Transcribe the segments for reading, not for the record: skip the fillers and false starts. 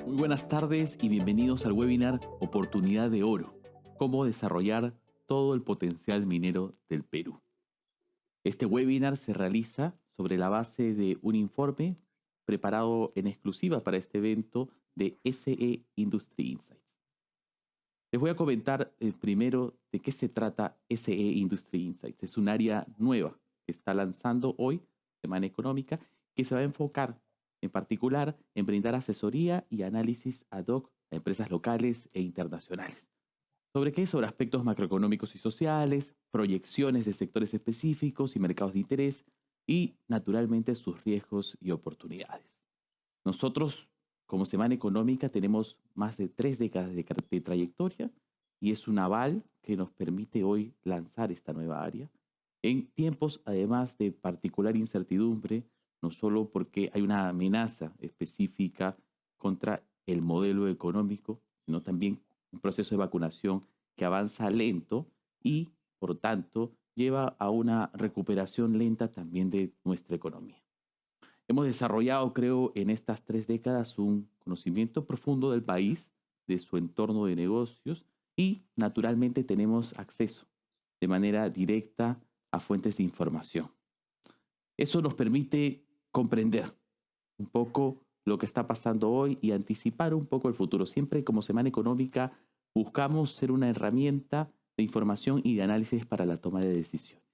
Muy buenas tardes y bienvenidos al webinar Oportunidad de Oro, cómo desarrollar todo el potencial minero del Perú. Este webinar se realiza sobre la base de un informe preparado en exclusiva para este evento de SE Industry Insights. Les voy a comentar primero de qué se trata SE Industry Insights. Es un área nueva que está lanzando hoy, Semana Económica, que se va a enfocar en particular en brindar asesoría y análisis ad hoc a empresas locales e internacionales. ¿Sobre qué? Sobre aspectos macroeconómicos y sociales, proyecciones de sectores específicos y mercados de interés y, naturalmente, sus riesgos y oportunidades. Nosotros, como Semana Económica, tenemos más de 3 décadas de trayectoria y es un aval que nos permite hoy lanzar esta nueva área en tiempos, además, de particular incertidumbre, no solo porque hay una amenaza específica contra el modelo económico, sino también un proceso de vacunación que avanza lento y, por tanto, lleva a una recuperación lenta también de nuestra economía. Hemos desarrollado, creo, en estas 3 décadas un conocimiento profundo del país, de su entorno de negocios y, naturalmente, tenemos acceso de manera directa a fuentes de información. Eso nos permite comprender un poco lo que está pasando hoy y anticipar un poco el futuro. Siempre como Semana Económica buscamos ser una herramienta de información y de análisis para la toma de decisiones.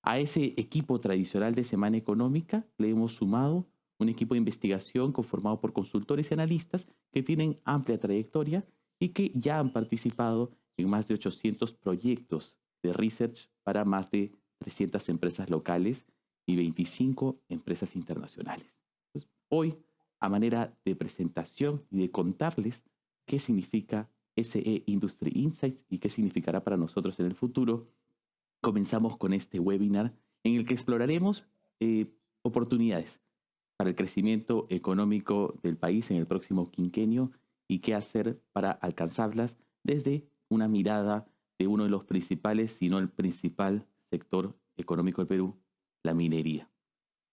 A ese equipo tradicional de Semana Económica le hemos sumado un equipo de investigación conformado por consultores y analistas que tienen amplia trayectoria y que ya han participado en más de 800 proyectos de research para más de 300 empresas locales y 25 empresas internacionales. Entonces, hoy, a manera de presentación y de contarles qué significa SE Industry Insights y qué significará para nosotros en el futuro, comenzamos con este webinar en el que exploraremos oportunidades para el crecimiento económico del país en el próximo quinquenio y qué hacer para alcanzarlas desde una mirada de uno de los principales, si no el principal sector económico del Perú, la minería.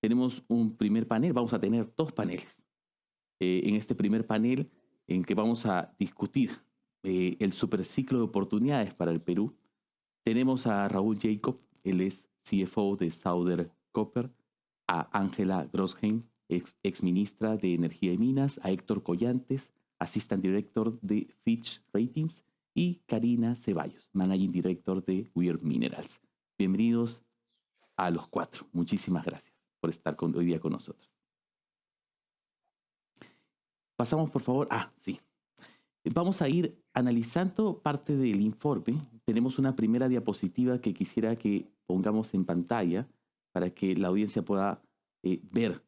Tenemos un primer panel, vamos a tener 2 paneles. En este primer panel en que vamos a discutir el superciclo de oportunidades para el Perú, tenemos a Raúl Jacob, él es CFO de Southern Copper, a Ángela Grosjean, ex ministra de Energía y Minas, a Héctor Collantes, Assistant Director de Fitch Ratings, y Karina Ceballos, Managing Director de Weir Minerals. Bienvenidos a los 4. Muchísimas gracias por estar hoy día con nosotros. Pasamos, por favor. Sí. Vamos a ir analizando parte del informe. Tenemos una primera diapositiva que quisiera que pongamos en pantalla para que la audiencia pueda ver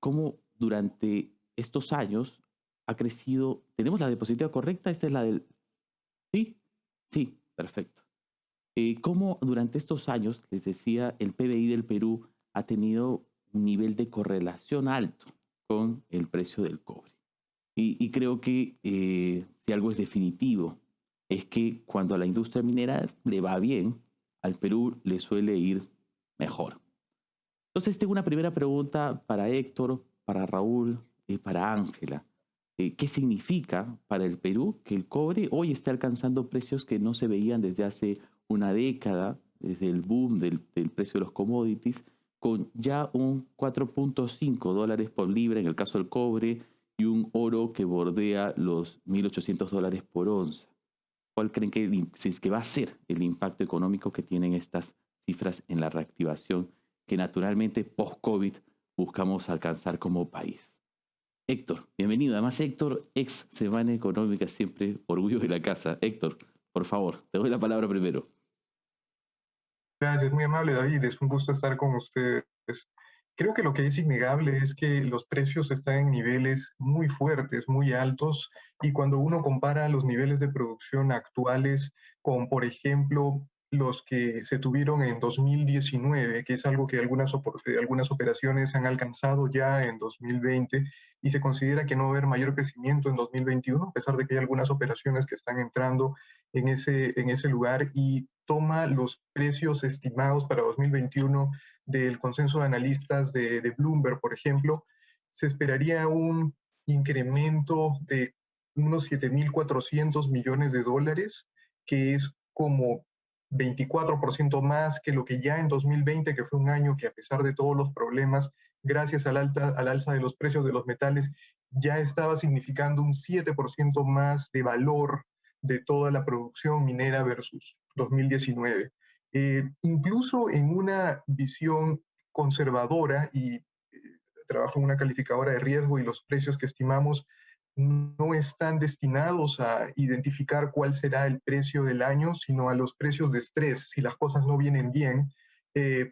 cómo durante estos años ha crecido. ¿Tenemos la diapositiva correcta? Esta es la del... ¿Sí? Sí, perfecto. Cómo durante estos años, les decía, el PBI del Perú ha tenido un nivel de correlación alto con el precio del cobre. Y creo que si algo es definitivo, es que cuando a la industria minera le va bien, al Perú le suele ir mejor. Entonces tengo una primera pregunta para Héctor, para Raúl y para Ángela. ¿Qué significa para el Perú que el cobre hoy esté alcanzando precios que no se veían desde hace una década, desde el boom del precio de los commodities, con ya un 4.5 dólares por libra en el caso del cobre y un oro que bordea los 1.800 dólares por onza? ¿Cuál creen que va a ser el impacto económico que tienen estas cifras en la reactivación que naturalmente post-COVID buscamos alcanzar como país? Héctor, bienvenido. Además, Héctor, ex Semana Económica, siempre orgullo de la casa. Héctor, por favor, te doy la palabra primero. Gracias, muy amable David, es un gusto estar con ustedes. Creo que lo que es innegable es que los precios están en niveles muy fuertes, muy altos, y cuando uno compara los niveles de producción actuales con, por ejemplo, los que se tuvieron en 2019, que es algo que algunas operaciones han alcanzado ya en 2020, y se considera que no va a haber mayor crecimiento en 2021, a pesar de que hay algunas operaciones que están entrando en ese lugar, y toma los precios estimados para 2021 del consenso de analistas de Bloomberg, por ejemplo, se esperaría un incremento de unos 7.400 millones de dólares, que es como 24% más que lo que ya en 2020, que fue un año que a pesar de todos los problemas, gracias al alza de los precios de los metales, ya estaba significando un 7% más de valor de toda la producción minera versus 2019. Incluso en una visión conservadora y trabajo en una calificadora de riesgo y los precios que estimamos no están destinados a identificar cuál será el precio del año, sino a los precios de estrés, si las cosas no vienen bien,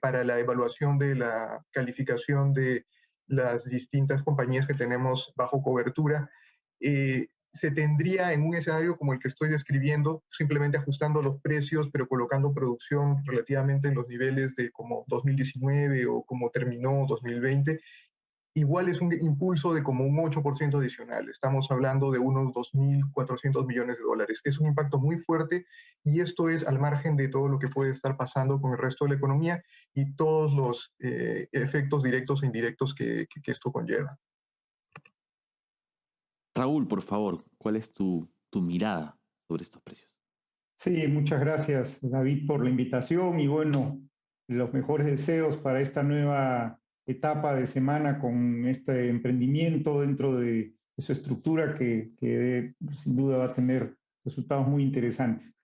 para la evaluación de la calificación de las distintas compañías que tenemos bajo cobertura. Se tendría en un escenario como el que estoy describiendo, simplemente ajustando los precios, pero colocando producción relativamente en los niveles de como 2019 o como terminó 2020, igual es un impulso de como un 8% adicional. Estamos hablando de unos 2.400 millones de dólares. Es un impacto muy fuerte y esto es al margen de todo lo que puede estar pasando con el resto de la economía y todos los efectos directos e indirectos que esto conlleva. Raúl, por favor, ¿cuál es tu mirada sobre estos precios? Sí, muchas gracias, David, por la invitación y bueno, los mejores deseos para esta nueva etapa de semana con este emprendimiento dentro de su estructura que sin duda va a tener resultados muy interesantes.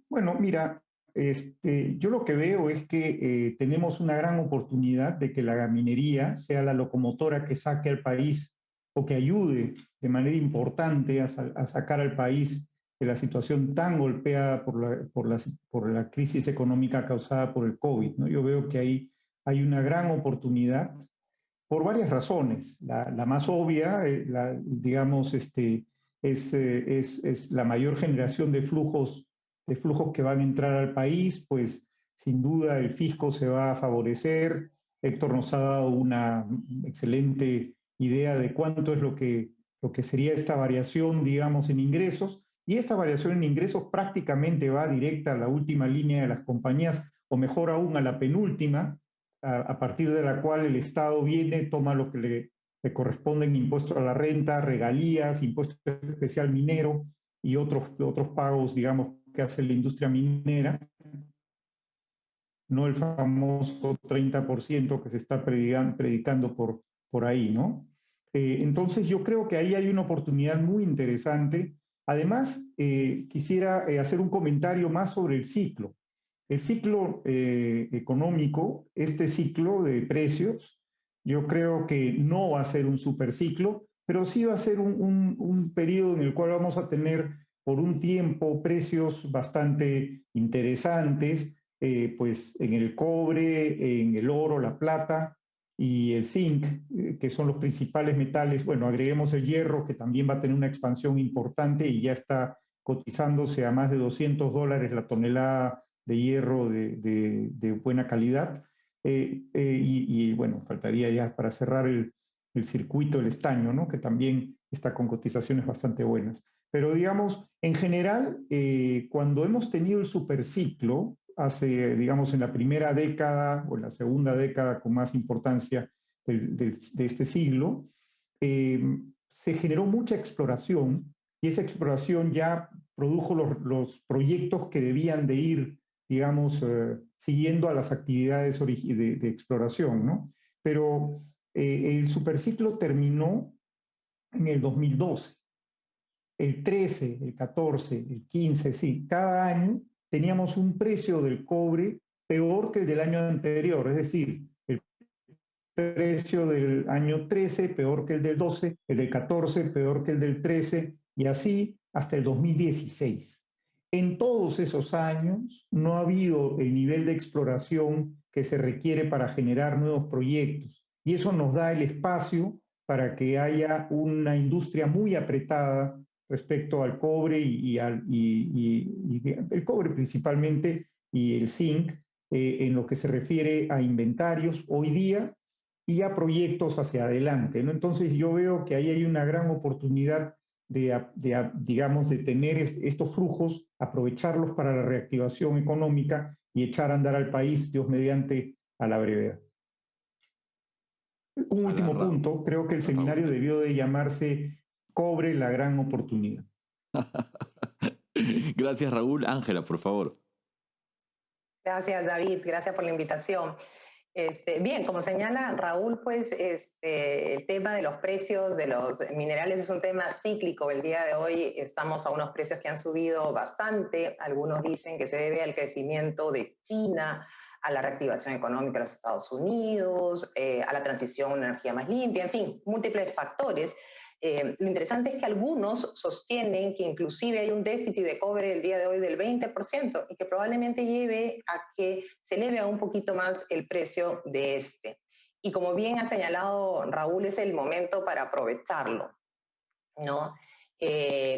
Bueno, mira, yo lo que veo es que tenemos una gran oportunidad de que la minería sea la locomotora que saque al país o que ayude de manera importante a sacar al país de la situación tan golpeada por la crisis económica causada por el COVID, ¿no? Yo veo que hay una gran oportunidad por varias razones. La más obvia, digamos, es la mayor generación de flujos que van a entrar al país, pues sin duda el fisco se va a favorecer. Héctor nos ha dado una excelente idea de cuánto es lo que sería esta variación, digamos, en ingresos. Y esta variación en ingresos prácticamente va directa a la última línea de las compañías, o mejor aún a la penúltima, a partir de la cual el Estado viene, toma lo que le corresponde en impuesto a la renta, regalías, impuesto especial minero y otros pagos, digamos, que hace la industria minera, no el famoso 30% que se está predicando por ahí, ¿no? Entonces yo creo que ahí hay una oportunidad muy interesante. Además, quisiera hacer un comentario más sobre el ciclo. El ciclo económico, este ciclo de precios, yo creo que no va a ser un superciclo, pero sí va a ser un periodo en el cual vamos a tener por un tiempo precios bastante interesantes, pues en el cobre, en el oro, la plata y el zinc, que son los principales metales. Bueno, agreguemos el hierro, que también va a tener una expansión importante y ya está cotizándose a más de $200 la tonelada de hierro de buena calidad. Y bueno, faltaría ya para cerrar el circuito el estaño, ¿no? Que también está con cotizaciones bastante buenas. Pero digamos, en general, cuando hemos tenido el superciclo, digamos, en la primera década o en la segunda década con más importancia de este siglo, se generó mucha exploración y esa exploración ya produjo los proyectos que debían de ir, digamos, siguiendo a las actividades de exploración, ¿no? Pero el superciclo terminó en el 2012. El 13, el 14, el 15, sí, cada año teníamos un precio del cobre peor que el del año anterior, es decir, el precio del año 13 peor que el del 12, el del 14 peor que el del 13 y así hasta el 2016. En todos esos años no ha habido el nivel de exploración que se requiere para generar nuevos proyectos y eso nos da el espacio para que haya una industria muy apretada respecto al cobre y el cobre principalmente y el zinc en lo que se refiere a inventarios hoy día y a proyectos hacia adelante, ¿no? Entonces yo veo que ahí hay una gran oportunidad digamos, de tener estos flujos, aprovecharlos para la reactivación económica y echar a andar al país, Dios mediante, a la brevedad. Un a la último punto, creo que el seminario Raúl. debió de llamarse Cobre la gran oportunidad. Gracias, Raúl. Ángela, por favor. Gracias, David. Gracias por la invitación. Bien, como señala Raúl, pues el tema de los precios de los minerales es un tema cíclico. El día de hoy estamos a unos precios que han subido bastante. Algunos dicen que se debe al crecimiento de China, a la reactivación económica de los Estados Unidos, a la transición a una energía más limpia, en fin, múltiples factores. Lo interesante es que algunos sostienen que inclusive hay un déficit de cobre el día de hoy del 20% y que probablemente lleve a que se eleve a un poquito más el precio de este. Y como bien ha señalado Raúl, es el momento para aprovecharlo, ¿no?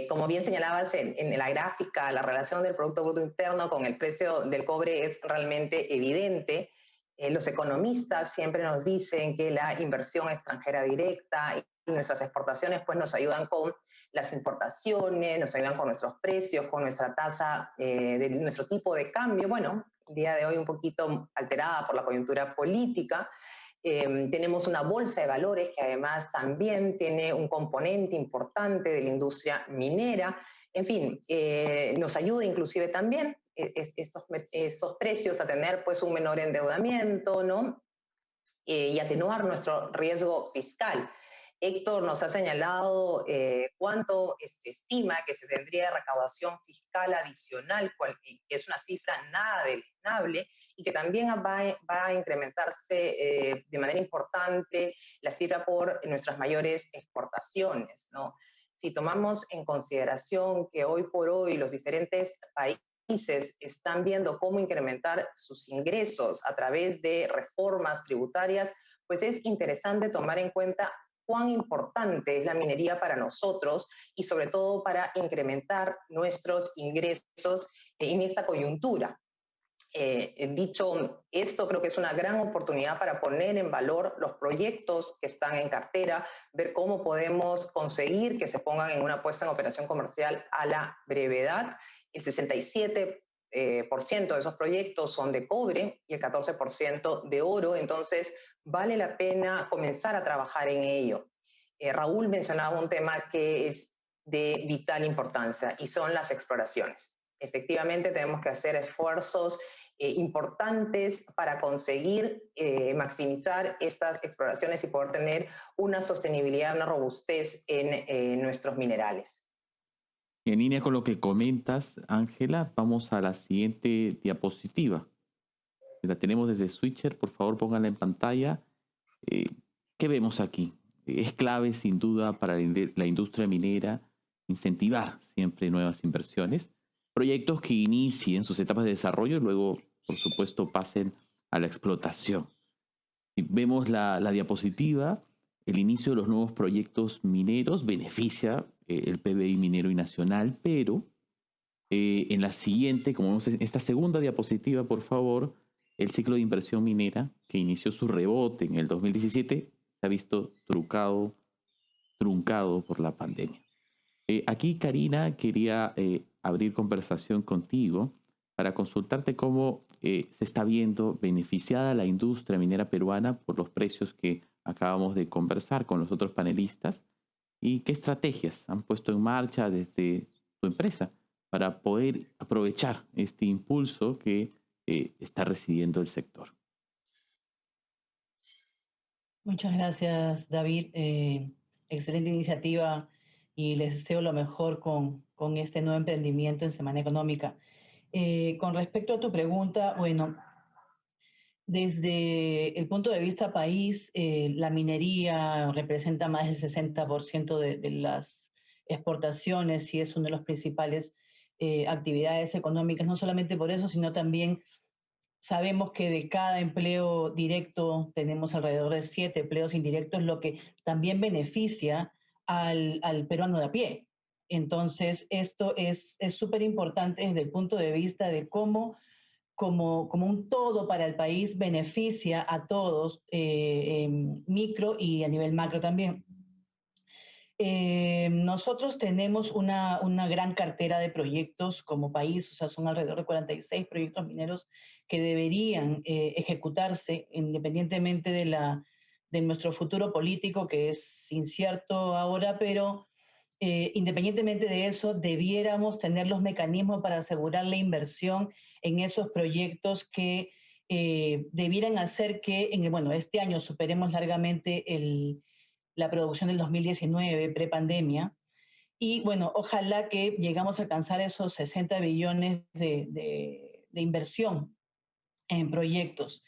Como bien señalabas en la gráfica, la relación del Producto Bruto Interno con el precio del cobre es realmente evidente. Los economistas siempre nos dicen que la inversión extranjera directa y nuestras exportaciones pues nos ayudan con las importaciones, nos ayudan con nuestros precios, con nuestra tasa de nuestro tipo de cambio. Bueno, el día de hoy un poquito alterada por la coyuntura política. Tenemos una bolsa de valores que además también tiene un componente importante de la industria minera. En fin, nos ayuda inclusive también estos precios a tener pues un menor endeudamiento, ¿no? Y atenuar nuestro riesgo fiscal. Héctor nos ha señalado cuánto estima que se tendría de recaudación fiscal adicional, que es una cifra nada deleznable, y que también va a incrementarse de manera importante la cifra por nuestras mayores exportaciones, ¿no? Si tomamos en consideración que hoy por hoy los diferentes países están viendo cómo incrementar sus ingresos a través de reformas tributarias, pues es interesante tomar en cuenta cuán importante es la minería para nosotros y sobre todo para incrementar nuestros ingresos en esta coyuntura. Dicho esto, creo que es una gran oportunidad para poner en valor los proyectos que están en cartera, ver cómo podemos conseguir que se pongan en una puesta en operación comercial a la brevedad. El 67% de esos proyectos son de cobre y el 14% de oro, entonces vale la pena comenzar a trabajar en ello. Raúl mencionaba un tema que es de vital importancia y son las exploraciones. Efectivamente, tenemos que hacer esfuerzos importantes para conseguir maximizar estas exploraciones y poder tener una sostenibilidad, una robustez en nuestros minerales. En línea con lo que comentas, Ángela, vamos a la siguiente diapositiva. La tenemos desde Switcher, por favor pónganla en pantalla. ¿Qué vemos aquí? Es clave sin duda para la industria minera incentivar siempre nuevas inversiones, proyectos que inicien sus etapas de desarrollo y luego, por supuesto, pasen a la explotación. Si vemos la diapositiva, el inicio de los nuevos proyectos mineros beneficia el PBI minero y nacional, pero en la siguiente, como vemos en esta segunda diapositiva, por favor, el ciclo de inversión minera que inició su rebote en el 2017 se ha visto truncado por la pandemia. Aquí, Karina, quería abrir conversación contigo para consultarte cómo se está viendo beneficiada la industria minera peruana por los precios que acabamos de conversar con los otros panelistas y qué estrategias han puesto en marcha desde tu empresa para poder aprovechar este impulso que está recibiendo el sector. Muchas gracias, David. Excelente iniciativa y les deseo lo mejor con este nuevo emprendimiento en Semana Económica. Con respecto a tu pregunta, bueno, desde el punto de vista país, la minería representa más del 60% de las exportaciones y es una de las principales actividades económicas, no solamente por eso, sino también sabemos que de cada empleo directo tenemos alrededor de 7 empleos indirectos, lo que también beneficia al peruano de a pie. Entonces, esto es súper importante desde el punto de vista de cómo, como un todo para el país, beneficia a todos, en micro y a nivel macro también. Nosotros tenemos una gran cartera de proyectos como país, o sea, son alrededor de 46 proyectos mineros que deberían ejecutarse independientemente de de nuestro futuro político, que es incierto ahora, pero independientemente de eso, debiéramos tener los mecanismos para asegurar la inversión en esos proyectos que debieran hacer que, este año superemos largamente la producción del 2019, prepandemia, y bueno, ojalá que llegamos a alcanzar esos 60 billones de inversión en proyectos.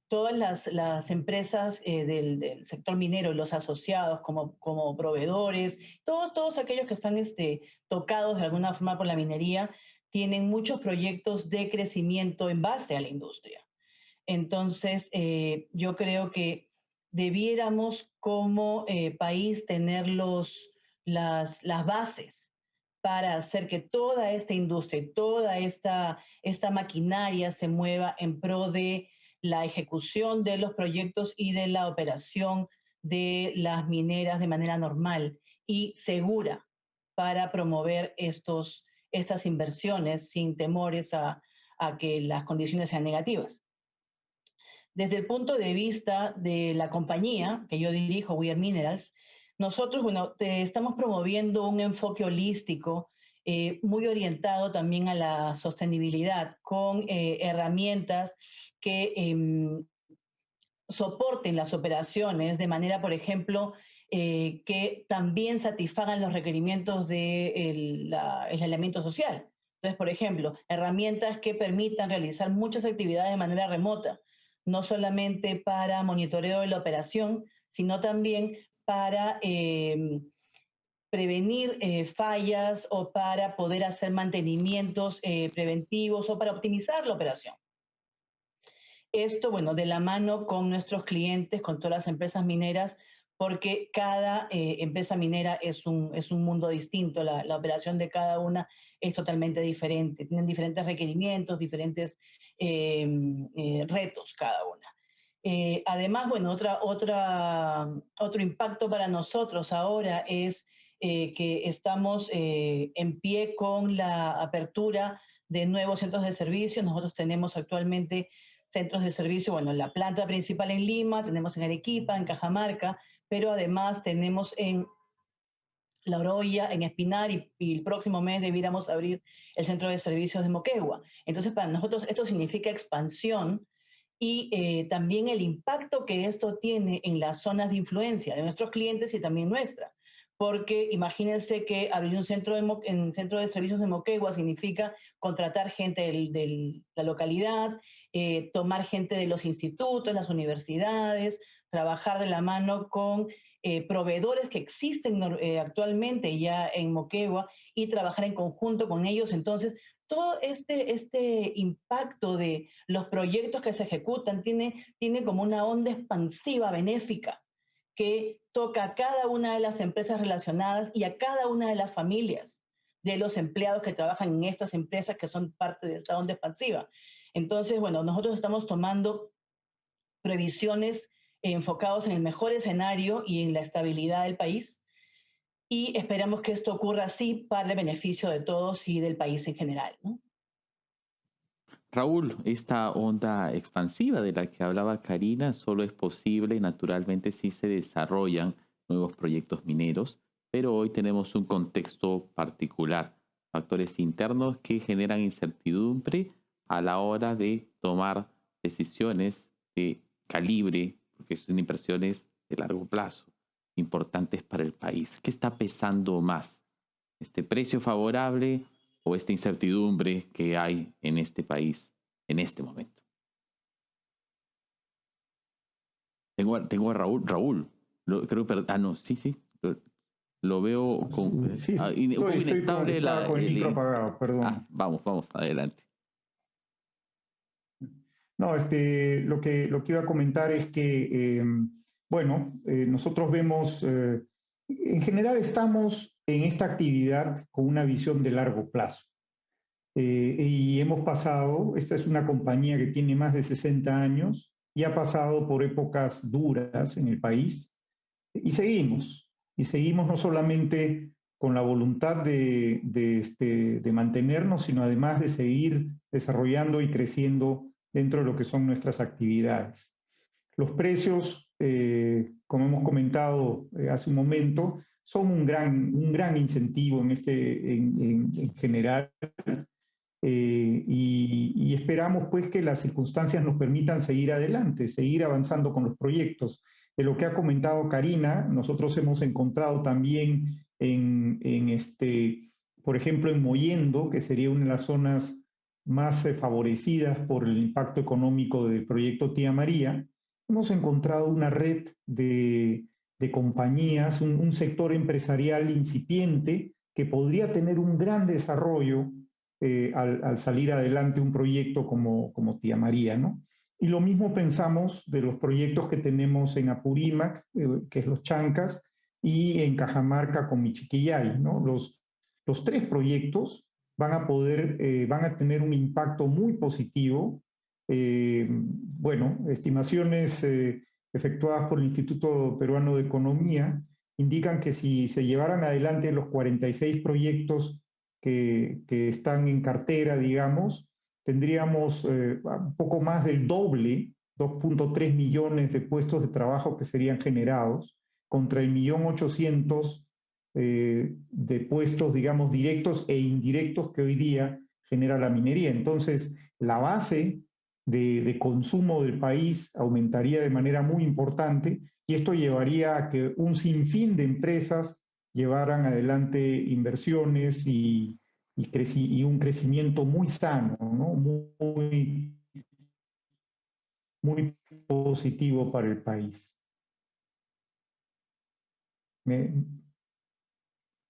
Todas las empresas del sector minero, los asociados como proveedores, todos aquellos que están tocados de alguna forma por la minería, tienen muchos proyectos de crecimiento en base a la industria. Entonces, yo creo que debiéramos como país tener las bases para hacer que toda esta industria, toda esta maquinaria se mueva en pro de la ejecución de los proyectos y de la operación de las mineras de manera normal y segura para promover estas inversiones sin temores a que las condiciones sean negativas. Desde el punto de vista de la compañía que yo dirijo, We Are Minerals, nosotros, estamos promoviendo un enfoque holístico muy orientado también a la sostenibilidad, con herramientas que soporten las operaciones de manera, por ejemplo, que también satisfagan los requerimientos del aislamiento social. Entonces, por ejemplo, herramientas que permitan realizar muchas actividades de manera remota, no solamente para monitoreo de la operación, sino también para prevenir fallas o para poder hacer mantenimientos preventivos o para optimizar la operación. Esto, de la mano con nuestros clientes, con todas las empresas mineras, porque cada empresa minera es un mundo distinto, la operación de cada una es totalmente diferente, tienen diferentes requerimientos, diferentes retos cada una. Además, otro impacto para nosotros ahora es que estamos en pie con la apertura de nuevos centros de servicio. Nosotros tenemos actualmente centros de servicio, la planta principal en Lima, tenemos en Arequipa, en Cajamarca, pero además tenemos en La Oroya, en Espinar, y el próximo mes debiéramos abrir el centro de servicios de Moquegua. Entonces, para nosotros esto significa expansión y también el impacto que esto tiene en las zonas de influencia de nuestros clientes y también nuestra. Porque imagínense que abrir un centro de servicios de Moquegua significa contratar gente de la localidad, tomar gente de los institutos, las universidades, trabajar de la mano con proveedores que existen actualmente ya en Moquegua y trabajar en conjunto con ellos. Entonces, todo este impacto de los proyectos que se ejecutan tiene como una onda expansiva, benéfica, que toca a cada una de las empresas relacionadas y a cada una de las familias de los empleados que trabajan en estas empresas que son parte de esta onda expansiva. Entonces, nosotros estamos tomando previsiones enfocados en el mejor escenario y en la estabilidad del país, y esperamos que esto ocurra así para el beneficio de todos y del país en general, ¿no? Raúl, esta onda expansiva de la que hablaba Karina solo es posible naturalmente si se desarrollan nuevos proyectos mineros, pero hoy tenemos un contexto particular, factores internos que generan incertidumbre a la hora de tomar decisiones de calibre, porque son inversiones de largo plazo, importantes para el país. ¿Qué está pesando más? ¿Este precio favorable o esta incertidumbre que hay en este país en este momento? Tengo a Raúl. Sí. Lo veo con Sí, un poco inestable. Con el micro apagado, perdón. Vamos, adelante. No, lo que iba a comentar es que, nosotros vemos, en general estamos en esta actividad con una visión de largo plazo. Y hemos pasado, esta es una compañía que tiene más de 60 años y ha pasado por épocas duras en el país y seguimos no solamente con la voluntad de mantenernos, sino además de seguir desarrollando y creciendo dentro de lo que son nuestras actividades. Los precios, como hemos comentado hace un momento, son un gran incentivo en general. Y esperamos pues que las circunstancias nos permitan seguir adelante, seguir avanzando con los proyectos. De lo que ha comentado Karina, nosotros hemos encontrado también por ejemplo, en Mollendo, que sería una de las zonas más favorecidas por el impacto económico del proyecto Tía María, hemos encontrado una red de compañías, un sector empresarial incipiente que podría tener un gran desarrollo al salir adelante un proyecto como Tía María, ¿no? Y lo mismo pensamos de los proyectos que tenemos en Apurímac, que es los Chancas, y en Cajamarca con Michiquillay, ¿no? Los tres proyectos van a tener un impacto muy positivo. Bueno, estimaciones efectuadas por el Instituto Peruano de Economía indican que si se llevaran adelante los 46 proyectos que están en cartera, digamos, tendríamos un poco más del doble, 2.3 millones de puestos de trabajo que serían generados, contra el 1.800.000 de puestos, digamos, directos e indirectos que hoy día genera la minería. Entonces, la base de consumo del país aumentaría de manera muy importante y esto llevaría a que un sinfín de empresas llevaran adelante inversiones y un crecimiento muy sano, ¿no? Muy positivo para el país.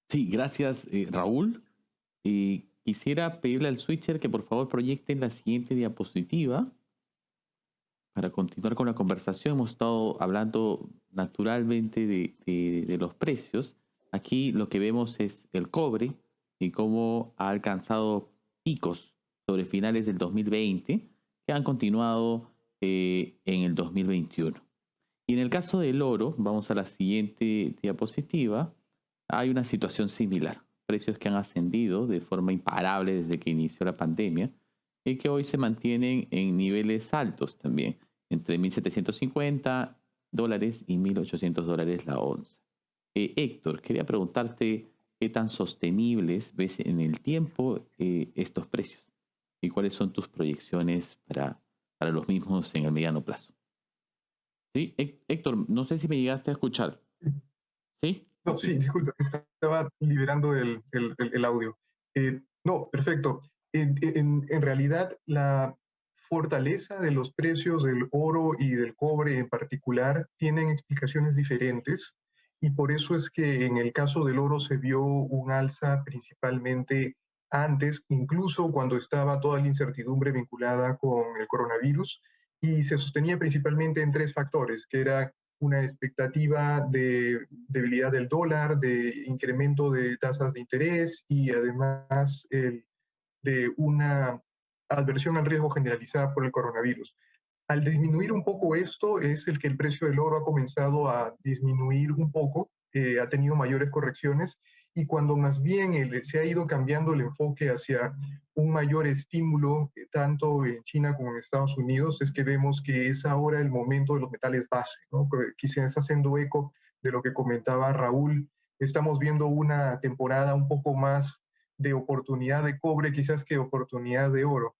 Sí, gracias, Raúl. Quisiera pedirle al switcher que por favor proyecte la siguiente diapositiva para continuar con la conversación. Hemos estado hablando naturalmente de los precios. Aquí lo que vemos es el cobre y cómo ha alcanzado picos sobre finales del 2020 que han continuado en el 2021. Y en el caso del oro, vamos a la siguiente diapositiva, hay una situación similar. Precios que han ascendido de forma imparable desde que inició la pandemia y que hoy se mantienen en niveles altos también, entre $1.750 y $1.800 la onza. Héctor, quería preguntarte qué tan sostenibles ves en el tiempo estos precios y cuáles son tus proyecciones para los mismos en el mediano plazo. Sí, Héctor, no sé si me llegaste a escuchar. ¿Sí? No, sí, disculpa, estaba liberando el audio. No, perfecto. En realidad, la fortaleza de los precios del oro y del cobre en particular tienen explicaciones diferentes y por eso es que en el caso del oro se vio un alza principalmente antes, incluso cuando estaba toda la incertidumbre vinculada con el coronavirus, y se sostenía principalmente en tres factores, que era una expectativa de debilidad del dólar, de incremento de tasas de interés y además de una adversión al riesgo generalizada por el coronavirus. Al disminuir un poco esto es el que el precio del oro ha comenzado a disminuir un poco, ha tenido mayores correcciones y cuando más bien se ha ido cambiando el enfoque hacia un mayor estímulo, tanto en China como en Estados Unidos, es que vemos que es ahora el momento de los metales base, ¿no? Quizás haciendo eco de lo que comentaba Raúl, estamos viendo una temporada un poco más de oportunidad de cobre quizás que oportunidad de oro.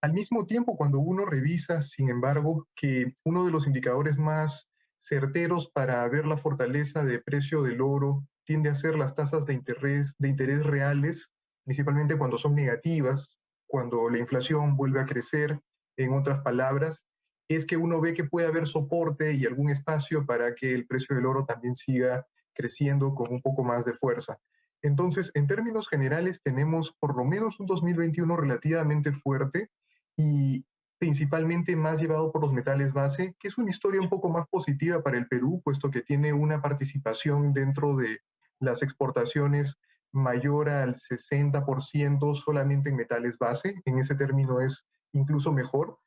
Al mismo tiempo, cuando uno revisa, sin embargo, que uno de los indicadores más certeros para ver la fortaleza de precio del oro tiende a ser las tasas de interés reales, principalmente cuando son negativas, cuando la inflación vuelve a crecer, en otras palabras, es que uno ve que puede haber soporte y algún espacio para que el precio del oro también siga creciendo con un poco más de fuerza. Entonces, en términos generales, tenemos por lo menos un 2021 relativamente fuerte y principalmente más llevado por los metales base, que es una historia un poco más positiva para el Perú, puesto que tiene una participación dentro de las exportaciones mayor al 60% solamente en metales base. En ese término es incluso mejor,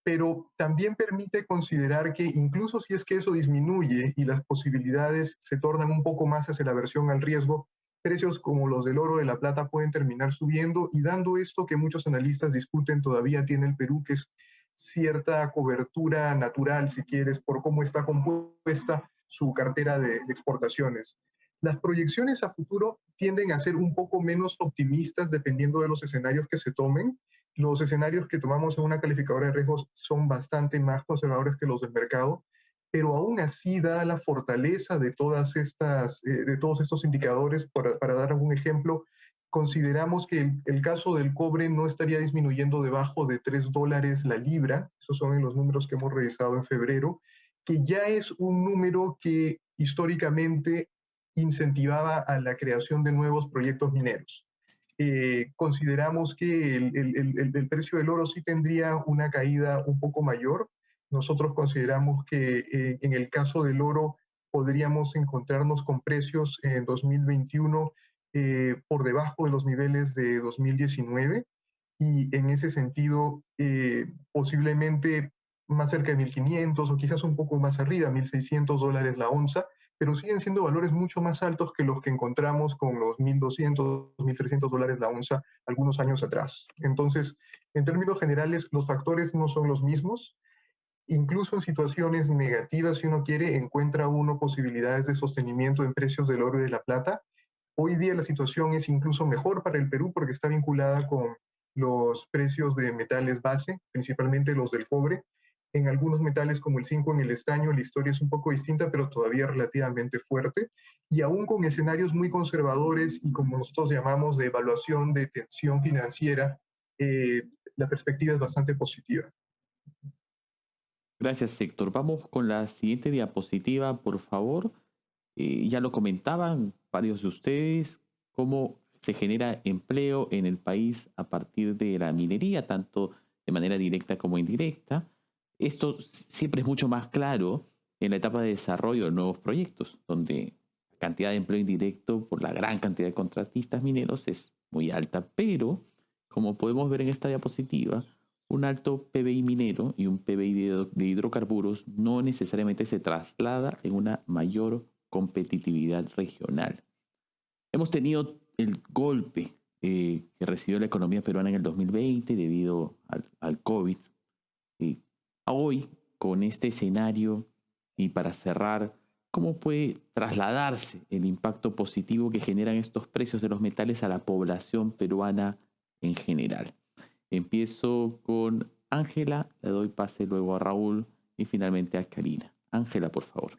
pero también permite considerar que incluso si es que eso disminuye y las posibilidades se tornan un poco más hacia la aversión al riesgo, precios como los del oro, de la plata pueden terminar subiendo y dando esto que muchos analistas discuten todavía tiene el Perú, que es cierta cobertura natural, si quieres, por cómo está compuesta su cartera de exportaciones. Las proyecciones a futuro tienden a ser un poco menos optimistas dependiendo de los escenarios que se tomen. Los escenarios que tomamos en una calificadora de riesgos son bastante más conservadores que los del mercado, pero aún así, dada la fortaleza de todos estos indicadores, para dar algún ejemplo, consideramos que el caso del cobre no estaría disminuyendo debajo de $3 la libra. Esos son los números que hemos revisado en febrero, que ya es un número que históricamente incentivaba a la creación de nuevos proyectos mineros. Consideramos que el precio del oro sí tendría una caída un poco mayor. Nosotros consideramos que en el caso del oro podríamos encontrarnos con precios en 2021 por debajo de los niveles de 2019 y en ese sentido posiblemente más cerca de 1.500 o quizás un poco más arriba, $1.600 la onza, pero siguen siendo valores mucho más altos que los que encontramos con los $1.200, $1.300 la onza algunos años atrás. Entonces, en términos generales, los factores no son los mismos. Incluso en situaciones negativas, si uno quiere, encuentra uno posibilidades de sostenimiento en precios del oro y de la plata. Hoy día la situación es incluso mejor para el Perú porque está vinculada con los precios de metales base, principalmente los del cobre. En algunos metales como el zinc o en el estaño la historia es un poco distinta, pero todavía relativamente fuerte. Y aún con escenarios muy conservadores y como nosotros llamamos de evaluación de tensión financiera, la perspectiva es bastante positiva. Gracias, Héctor. Vamos con la siguiente diapositiva, por favor. Ya lo comentaban varios de ustedes, cómo se genera empleo en el país a partir de la minería, tanto de manera directa como indirecta. Esto siempre es mucho más claro en la etapa de desarrollo de nuevos proyectos, donde la cantidad de empleo indirecto por la gran cantidad de contratistas mineros es muy alta, pero como podemos ver en esta diapositiva, un alto PBI minero y un PBI de hidrocarburos no necesariamente se traslada en una mayor competitividad regional. Hemos tenido el golpe que recibió la economía peruana en el 2020 debido al COVID. Hoy, con este escenario, y para cerrar, ¿cómo puede trasladarse el impacto positivo que generan estos precios de los metales a la población peruana en general? Empiezo con Ángela, le doy pase luego a Raúl y finalmente a Karina. Ángela, por favor.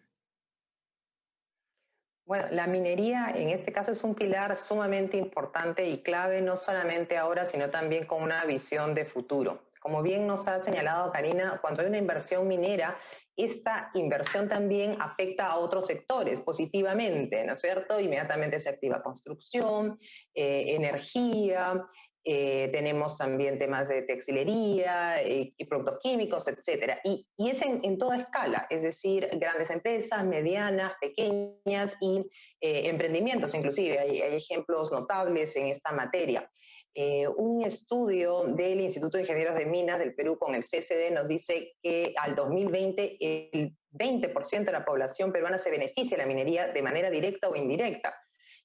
Bueno, la minería en este caso es un pilar sumamente importante y clave, no solamente ahora, sino también con una visión de futuro. Como bien nos ha señalado Karina, cuando hay una inversión minera, esta inversión también afecta a otros sectores positivamente, ¿no es cierto? Inmediatamente se activa construcción, energía, tenemos también temas de textilería y productos químicos, etcétera. Y es en toda escala, es decir, grandes empresas, medianas, pequeñas y emprendimientos inclusive. Hay ejemplos notables en esta materia. Un estudio del Instituto de Ingenieros de Minas del Perú con el CCD nos dice que al 2020 el 20% de la población peruana se beneficia de la minería de manera directa o indirecta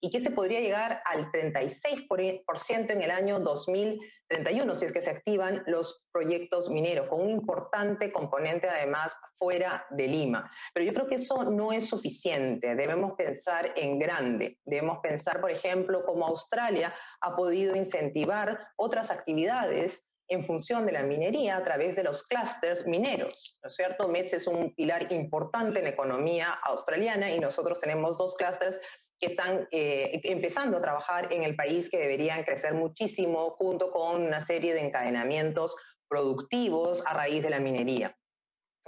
y que se podría llegar al 36% en el año 2031 si es que se activan los proyectos mineros, con un importante componente además fuera de Lima. Pero yo creo que eso no es suficiente, debemos pensar en grande, debemos pensar, por ejemplo, cómo Australia ha podido incentivar otras actividades en función de la minería a través de los clústeres mineros, ¿no es cierto? METS es un pilar importante en la economía australiana y nosotros tenemos 2 clústeres que están empezando a trabajar en el país, que deberían crecer muchísimo junto con una serie de encadenamientos productivos a raíz de la minería.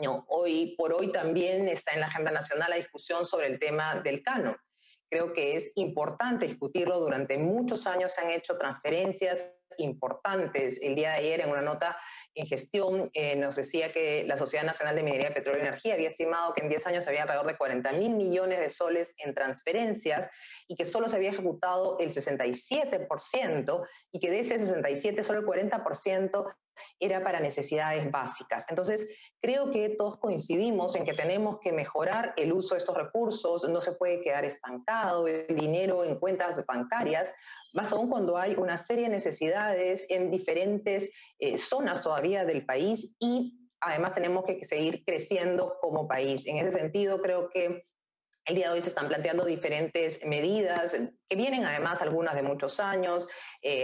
No, hoy por hoy también está en la agenda nacional la discusión sobre el tema del canon. Creo que es importante discutirlo. Durante muchos años se han hecho transferencias importantes. El día de ayer, en una nota en gestión, nos decía que la Sociedad Nacional de Minería, Petróleo y Energía había estimado que en 10 años había alrededor de 40.000 millones de soles en transferencias y que solo se había ejecutado el 67% y que de ese 67% solo el 40% era para necesidades básicas. Entonces, creo que todos coincidimos en que tenemos que mejorar el uso de estos recursos, no se puede quedar estancado el dinero en cuentas bancarias, más aún cuando hay una serie de necesidades en diferentes zonas todavía del país y además tenemos que seguir creciendo como país. En ese sentido, creo que el día de hoy se están planteando diferentes medidas que vienen además algunas de muchos años,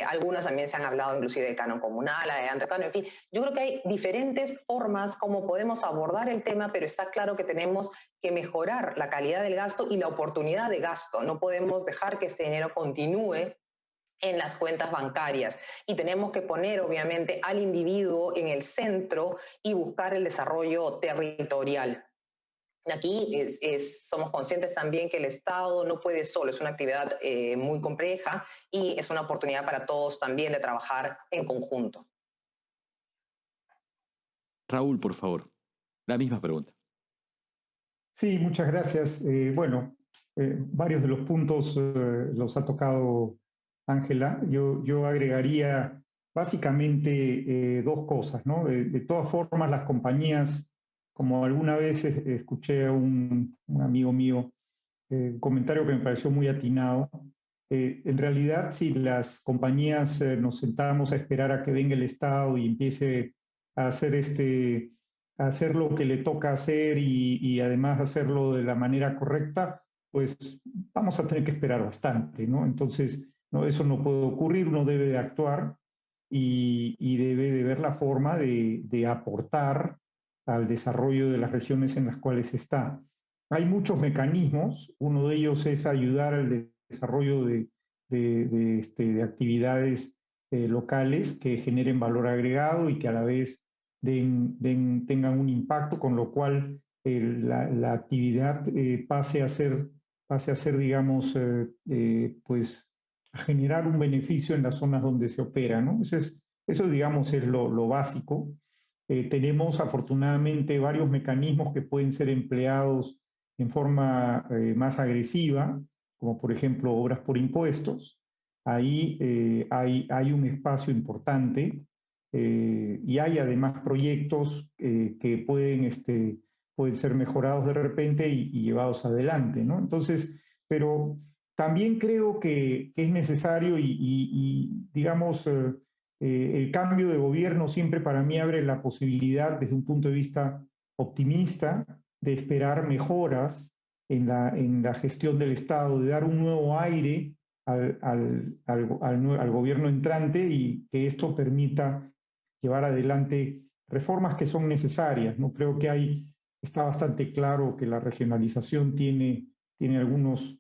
algunas también se han hablado inclusive de canon comunal, de canon, en fin. Yo creo que hay diferentes formas como podemos abordar el tema, pero está claro que tenemos que mejorar la calidad del gasto y la oportunidad de gasto. No podemos dejar que este dinero continúe en las cuentas bancarias y tenemos que poner obviamente al individuo en el centro y buscar el desarrollo territorial. Aquí somos conscientes también que el Estado no puede solo, es una actividad muy compleja y es una oportunidad para todos también de trabajar en conjunto. Raúl, por favor, la misma pregunta. Sí, muchas gracias. Varios de los puntos los ha tocado Ángela. Yo agregaría básicamente dos cosas, ¿no? De todas formas, las compañías, como alguna vez escuché a un amigo mío, un comentario que me pareció muy atinado. En realidad, si las compañías nos sentamos a esperar a que venga el Estado y empiece a hacer lo que le toca hacer y además hacerlo de la manera correcta, pues vamos a tener que esperar bastante, ¿no? Entonces, no, eso no puede ocurrir, uno debe de actuar y debe de ver la forma de aportar al desarrollo de las regiones en las cuales está. Hay muchos mecanismos, uno de ellos es ayudar al desarrollo de actividades locales que generen valor agregado y que a la vez tengan un impacto, con lo cual la actividad pase a ser, digamos, pues a generar un beneficio en las zonas donde se opera, ¿no? Eso digamos, es lo básico. Tenemos afortunadamente varios mecanismos que pueden ser empleados en forma más agresiva, como por ejemplo obras por impuestos. Ahí hay un espacio importante y hay además proyectos que pueden ser mejorados de repente y llevados adelante, ¿no? Entonces, pero también creo que es necesario digamos, el cambio de gobierno siempre para mí abre la posibilidad, desde un punto de vista optimista, de esperar mejoras en la gestión del Estado, de dar un nuevo aire al gobierno entrante y que esto permita llevar adelante reformas que son necesarias, ¿no? Creo que está bastante claro que la regionalización tiene algunos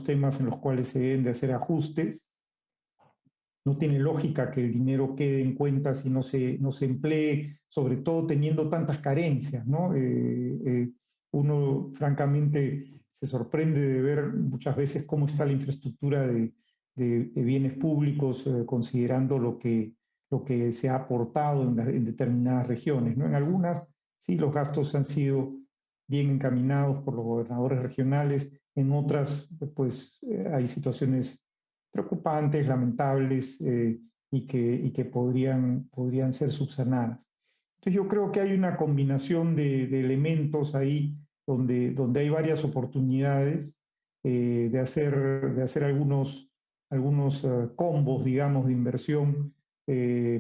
temas en los cuales se deben de hacer ajustes. No tiene lógica que el dinero quede en cuentas y no se emplee, sobre todo teniendo tantas carencias, ¿no? Uno, francamente, se sorprende de ver muchas veces cómo está la infraestructura de bienes públicos, considerando lo que se ha aportado en determinadas regiones, ¿no? En algunas, sí, los gastos han sido bien encaminados por los gobernadores regionales, en otras, pues, hay situaciones preocupantes, lamentables y que podrían ser subsanadas. Entonces yo creo que hay una combinación de elementos ahí donde hay varias oportunidades de hacer algunos combos, digamos, de inversión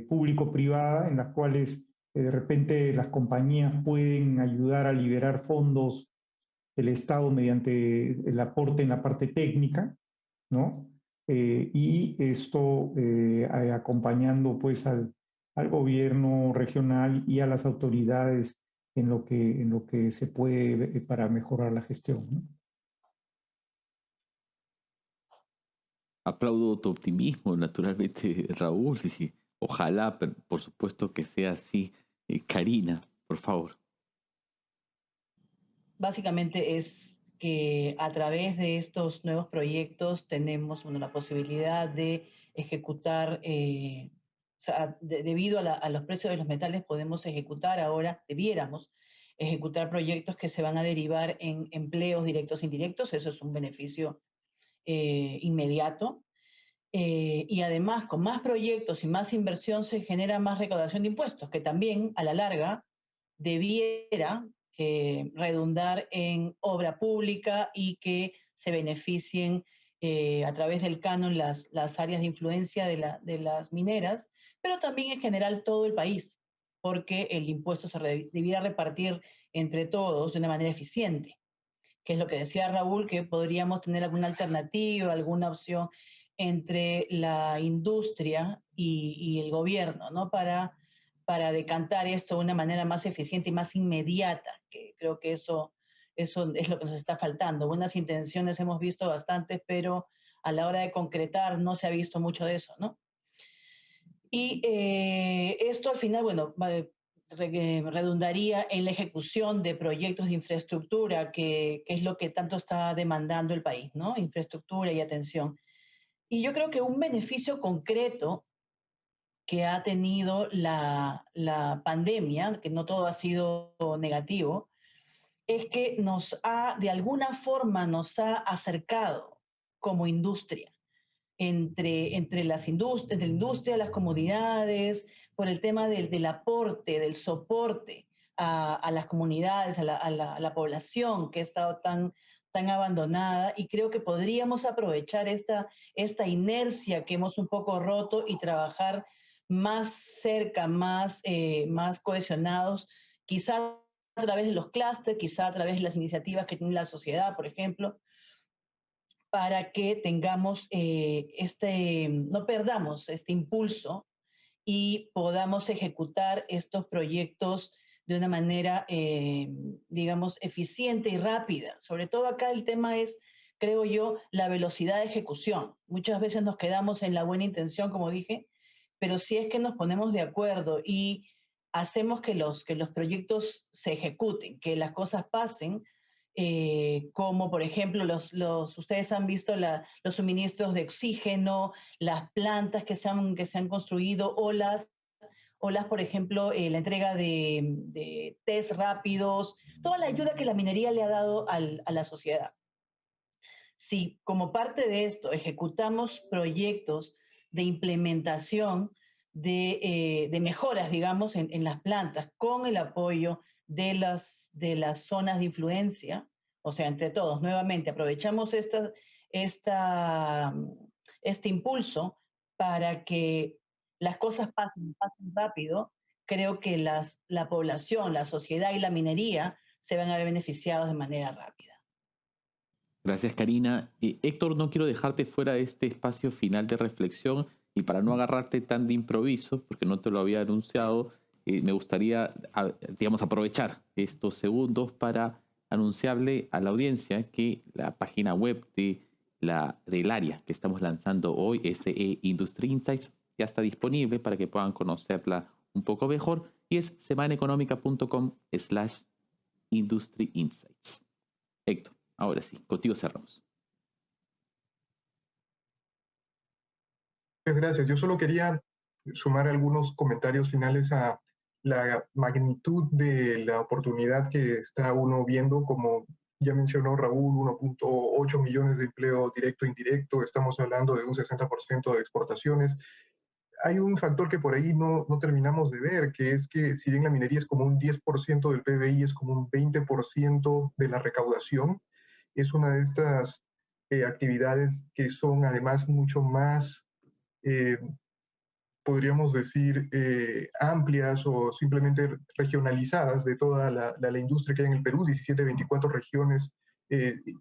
público-privada en las cuales de repente las compañías pueden ayudar a liberar fondos del Estado mediante el aporte en la parte técnica, ¿no? Y esto acompañando pues al gobierno regional y a las autoridades en lo que se puede para mejorar la gestión, ¿no? Aplaudo tu optimismo, naturalmente, Raúl, y ojalá, por supuesto, que sea así. Karina, por favor. Básicamente es que a través de estos nuevos proyectos tenemos la posibilidad de ejecutar, o sea, debido a los precios de los metales podemos ejecutar ahora, debiéramos ejecutar proyectos que se van a derivar en empleos directos e indirectos, eso es un beneficio inmediato. Y además, con más proyectos y más inversión se genera más recaudación de impuestos, que también a la larga debiera redundar en obra pública y que se beneficien a través del canon las áreas de influencia de las mineras, pero también en general todo el país, porque el impuesto se debiera repartir entre todos de una manera eficiente, que es lo que decía Raúl, que podríamos tener alguna alternativa, alguna opción entre la industria y el gobierno, ¿no? Para decantar esto de una manera más eficiente y más inmediata, que creo que eso es lo que nos está faltando. Buenas intenciones hemos visto bastantes, pero a la hora de concretar no se ha visto mucho de eso, ¿no? Y esto al final, bueno, redundaría en la ejecución de proyectos de infraestructura, que es lo que tanto está demandando el país, ¿no? Infraestructura y atención. Y yo creo que un beneficio concreto que ha tenido la pandemia, que no todo ha sido negativo, es que de alguna forma nos ha acercado como industria entre entre la industria, las comunidades, por el tema del aporte, del soporte a las comunidades, a la población que ha estado tan abandonada, y creo que podríamos aprovechar esta inercia que hemos un poco roto y trabajar más cerca, más cohesionados, quizá a través de los clústeres, quizá a través de las iniciativas que tiene la sociedad, por ejemplo, para que tengamos no perdamos este impulso y podamos ejecutar estos proyectos de una manera, digamos, eficiente y rápida. Sobre todo acá el tema es, creo yo, la velocidad de ejecución. Muchas veces nos quedamos en la buena intención, como dije, pero si es que nos ponemos de acuerdo y hacemos que los proyectos se ejecuten, que las cosas pasen, como por ejemplo ustedes han visto los suministros de oxígeno, las plantas que se han construido, por ejemplo, la entrega de test rápidos, toda la ayuda que la minería le ha dado a la sociedad. Si como parte de esto ejecutamos proyectos de implementación de mejoras, digamos, en las plantas, con el apoyo de las zonas de influencia, o sea, entre todos, nuevamente, aprovechamos esta, este impulso para que las cosas pasen rápido, creo que la población, la sociedad y la minería se van a ver beneficiados de manera rápida. Gracias, Karina. Héctor, no quiero dejarte fuera de este espacio final de reflexión, y para no agarrarte tan de improviso, porque no te lo había anunciado, me gustaría, digamos, aprovechar estos segundos para anunciarle a la audiencia que la página web del área que estamos lanzando hoy, SE Industry Insights, ya está disponible para que puedan conocerla un poco mejor, y es semanaeconómica.com/Industry Insights. Héctor, ahora sí, contigo cerramos. Muchas gracias. Yo solo quería sumar algunos comentarios finales a la magnitud de la oportunidad que está uno viendo. Como ya mencionó Raúl, 1.8 millones de empleo directo e indirecto. Estamos hablando de un 60% de exportaciones. Hay un factor que por ahí no terminamos de ver, que es que si bien la minería es como un 10% del PBI, es como un 20% de la recaudación. Es una de estas actividades que son además mucho más, podríamos decir, amplias o simplemente regionalizadas de toda la industria que hay en el Perú. 17, 24 regiones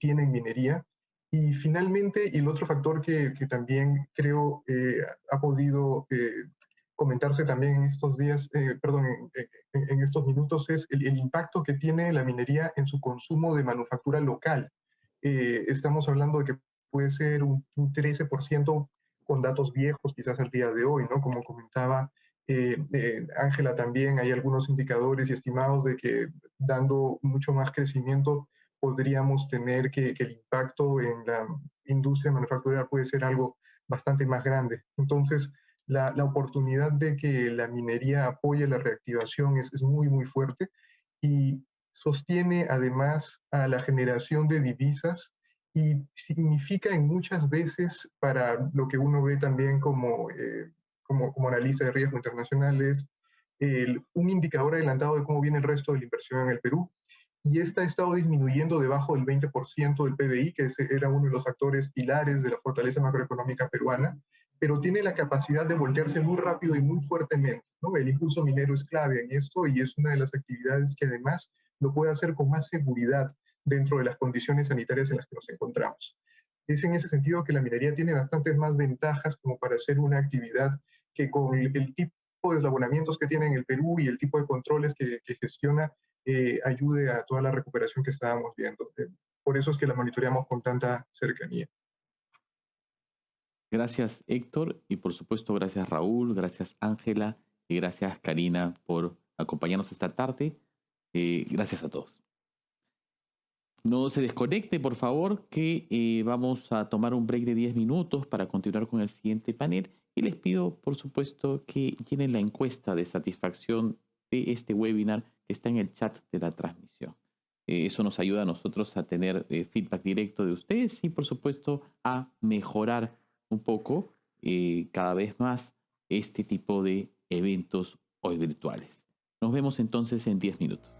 tienen minería. Y finalmente, y el otro factor que también creo ha podido comentarse también en estos días, en estos minutos, es el impacto que tiene la minería en su consumo de manufactura local. Estamos hablando de que puede ser un 13% con datos viejos quizás al día de hoy, ¿no? Como comentaba Ángela también, hay algunos indicadores y estimados de que dando mucho más crecimiento podríamos tener que el impacto en la industria manufacturera puede ser algo bastante más grande. Entonces, la oportunidad de que la minería apoye la reactivación es muy, muy fuerte, y sostiene además a la generación de divisas, y significa en muchas veces para lo que uno ve también como analista de riesgo internacionales, un indicador adelantado de cómo viene el resto de la inversión en el Perú. y esta ha estado disminuyendo debajo del 20% del PBI, que ese era uno de los factores pilares de la fortaleza macroeconómica peruana, pero tiene la capacidad de voltearse muy rápido y muy fuertemente, ¿no? El impulso minero es clave en esto y es una de las actividades que además lo puede hacer con más seguridad dentro de las condiciones sanitarias en las que nos encontramos. Es en ese sentido que la minería tiene bastantes más ventajas como para hacer una actividad que con el tipo de eslabonamientos que tiene en el Perú y el tipo de controles que gestiona, ayude a toda la recuperación que estábamos viendo. Por eso es que la monitoreamos con tanta cercanía. Gracias, Héctor, y por supuesto gracias, Raúl, gracias, Ángela, y gracias, Karina, por acompañarnos esta tarde. Gracias a todos. No se desconecte, por favor, que vamos a tomar un break de 10 minutos para continuar con el siguiente panel. Y les pido, por supuesto, que llenen la encuesta de satisfacción de este webinar que está en el chat de la transmisión. Eso nos ayuda a nosotros a tener feedback directo de ustedes y, por supuesto, a mejorar un poco cada vez más este tipo de eventos hoy virtuales. Nos vemos entonces en 10 minutos.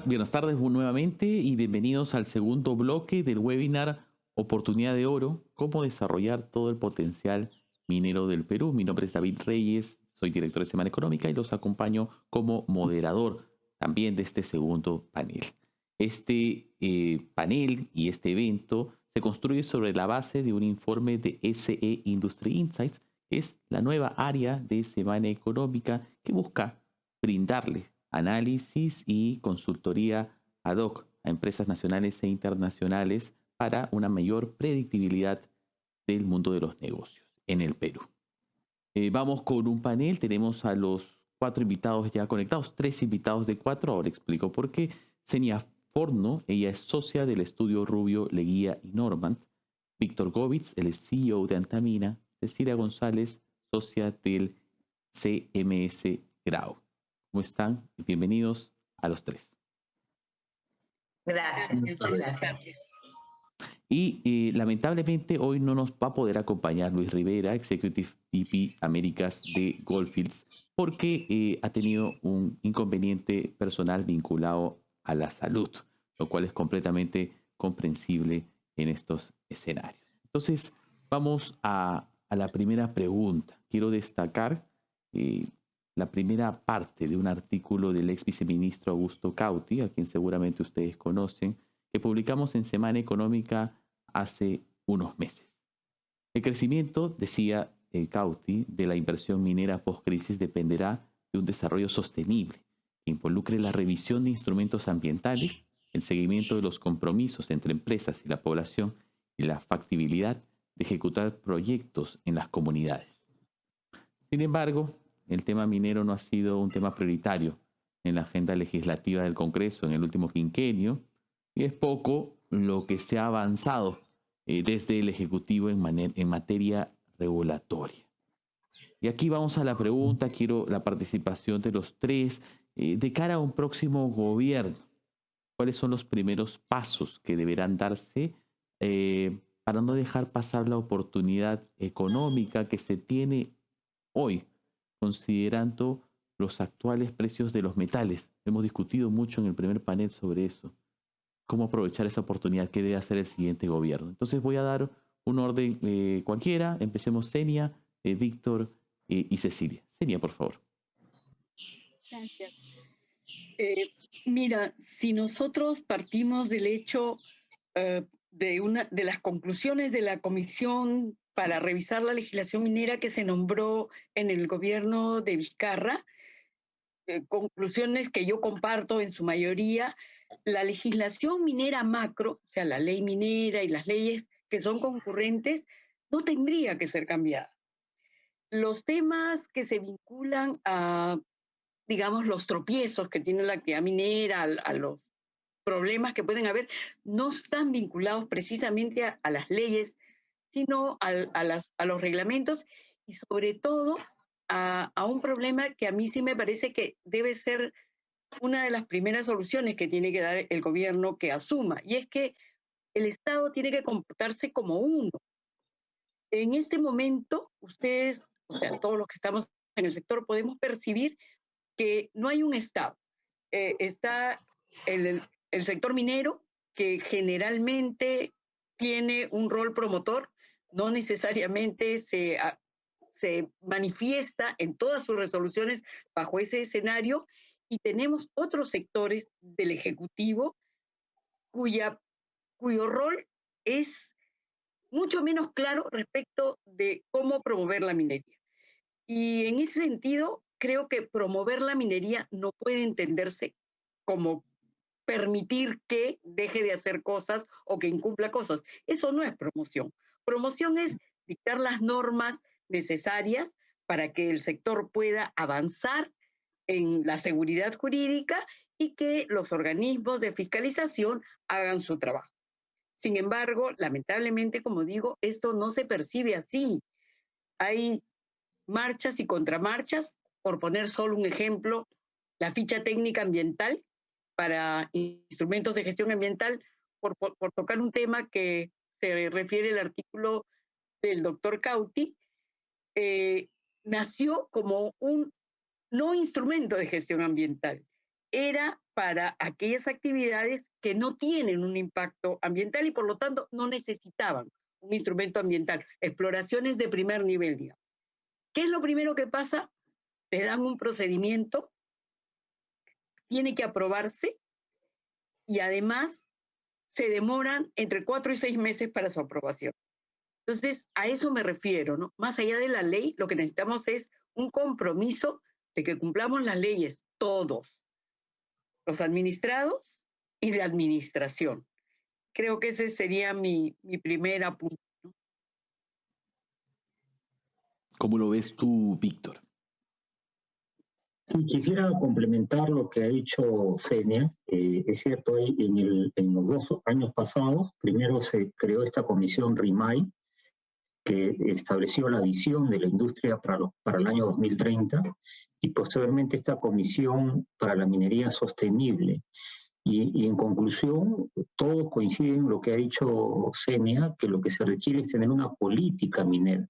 Buenas tardes nuevamente y bienvenidos al segundo bloque del webinar Oportunidad de Oro, cómo desarrollar todo el potencial minero del Perú. Mi nombre es David Reyes, soy director de Semana Económica y los acompaño como moderador también de este segundo panel. Este panel y este evento se construye sobre la base de un informe de SE Industry Insights, que es la nueva área de Semana Económica que busca brindarle análisis y consultoría ad hoc a empresas nacionales e internacionales para una mayor predictibilidad del mundo de los negocios en el Perú. Vamos con un panel, tenemos a los 4 invitados ya conectados, 3 invitados de 4, ahora explico por qué. Senia Forno, ella es socia del estudio Rubio, Leguía y Normand. Víctor Govitz, el CEO de Antamina. Cecilia González, socia del CMS Grau. ¿Cómo están? Bienvenidos a los 3. Gracias, muchas gracias. Y lamentablemente hoy no nos va a poder acompañar Luis Rivera, Executive VP Américas de Goldfields, porque ha tenido un inconveniente personal vinculado a la salud, lo cual es completamente comprensible en estos escenarios. Entonces, vamos a la primera pregunta. Quiero destacar la primera parte de un artículo del ex viceministro Augusto Cauty, a quien seguramente ustedes conocen, que publicamos en Semana Económica hace unos meses. El crecimiento, decía Cauty, de la inversión minera post-crisis dependerá de un desarrollo sostenible que involucre la revisión de instrumentos ambientales, el seguimiento de los compromisos entre empresas y la población y la factibilidad de ejecutar proyectos en las comunidades. Sin embargo, el tema minero no ha sido un tema prioritario en la agenda legislativa del Congreso en el último quinquenio, y es poco lo que se ha avanzado desde el Ejecutivo en materia regulatoria. Y aquí vamos a la pregunta, quiero la participación de los tres. De cara a un próximo gobierno, ¿cuáles son los primeros pasos que deberán darse para no dejar pasar la oportunidad económica que se tiene hoy, considerando los actuales precios de los metales? Hemos discutido mucho en el primer panel sobre eso. ¿Cómo aprovechar esa oportunidad? ¿Qué debe hacer el siguiente gobierno? Entonces voy a dar un orden cualquiera. Empecemos Zenia, Víctor y Cecilia. Zenia, por favor. Gracias. Mira, si nosotros partimos del hecho de las conclusiones de la Comisión para revisar la legislación minera que se nombró en el gobierno de Vizcarra, conclusiones que yo comparto en su mayoría, la legislación minera macro, o sea, la ley minera y las leyes que son concurrentes, no tendría que ser cambiada. Los temas que se vinculan a, digamos, los tropiezos que tiene la actividad minera, a los problemas que pueden haber, no están vinculados precisamente a las leyes, sino a los reglamentos y sobre todo a un problema que a mí sí me parece que debe ser una de las primeras soluciones que tiene que dar el gobierno que asuma, y es que el Estado tiene que comportarse como uno. En este momento, ustedes, o sea, todos los que estamos en el sector, podemos percibir que no hay un Estado. Está el sector minero, que generalmente tiene un rol promotor, no necesariamente se manifiesta en todas sus resoluciones bajo ese escenario, y tenemos otros sectores del Ejecutivo cuyo rol es mucho menos claro respecto de cómo promover la minería. Y en ese sentido, creo que promover la minería no puede entenderse como permitir que deje de hacer cosas o que incumpla cosas. Eso no es promoción. Promoción es dictar las normas necesarias para que el sector pueda avanzar en la seguridad jurídica y que los organismos de fiscalización hagan su trabajo. Sin embargo, lamentablemente, como digo, esto no se percibe así. Hay marchas y contramarchas. Por poner solo un ejemplo, la ficha técnica ambiental para instrumentos de gestión ambiental, por tocar un tema que se refiere al artículo del doctor Cauti, nació como un no instrumento de gestión ambiental. Era para aquellas actividades que no tienen un impacto ambiental y por lo tanto no necesitaban un instrumento ambiental. Exploraciones de primer nivel, digamos. ¿Qué es lo primero que pasa? Te dan un procedimiento, tiene que aprobarse y además se demoran entre 4 y 6 meses para su aprobación. Entonces, a eso me refiero, ¿no? Más allá de la ley, lo que necesitamos es un compromiso de que cumplamos las leyes, todos, los administrados y la administración. Creo que ese sería mi primer apunte, ¿no? ¿Cómo lo ves tú, Víctor? Sí, quisiera complementar lo que ha dicho Zenia. Es cierto, en los 2 años pasados, primero se creó esta comisión RIMAI, que estableció la visión de la industria para el año 2030, y posteriormente esta comisión para la minería sostenible. Y en conclusión, todos coinciden en lo que ha dicho Zenia, que lo que se requiere es tener una política minera.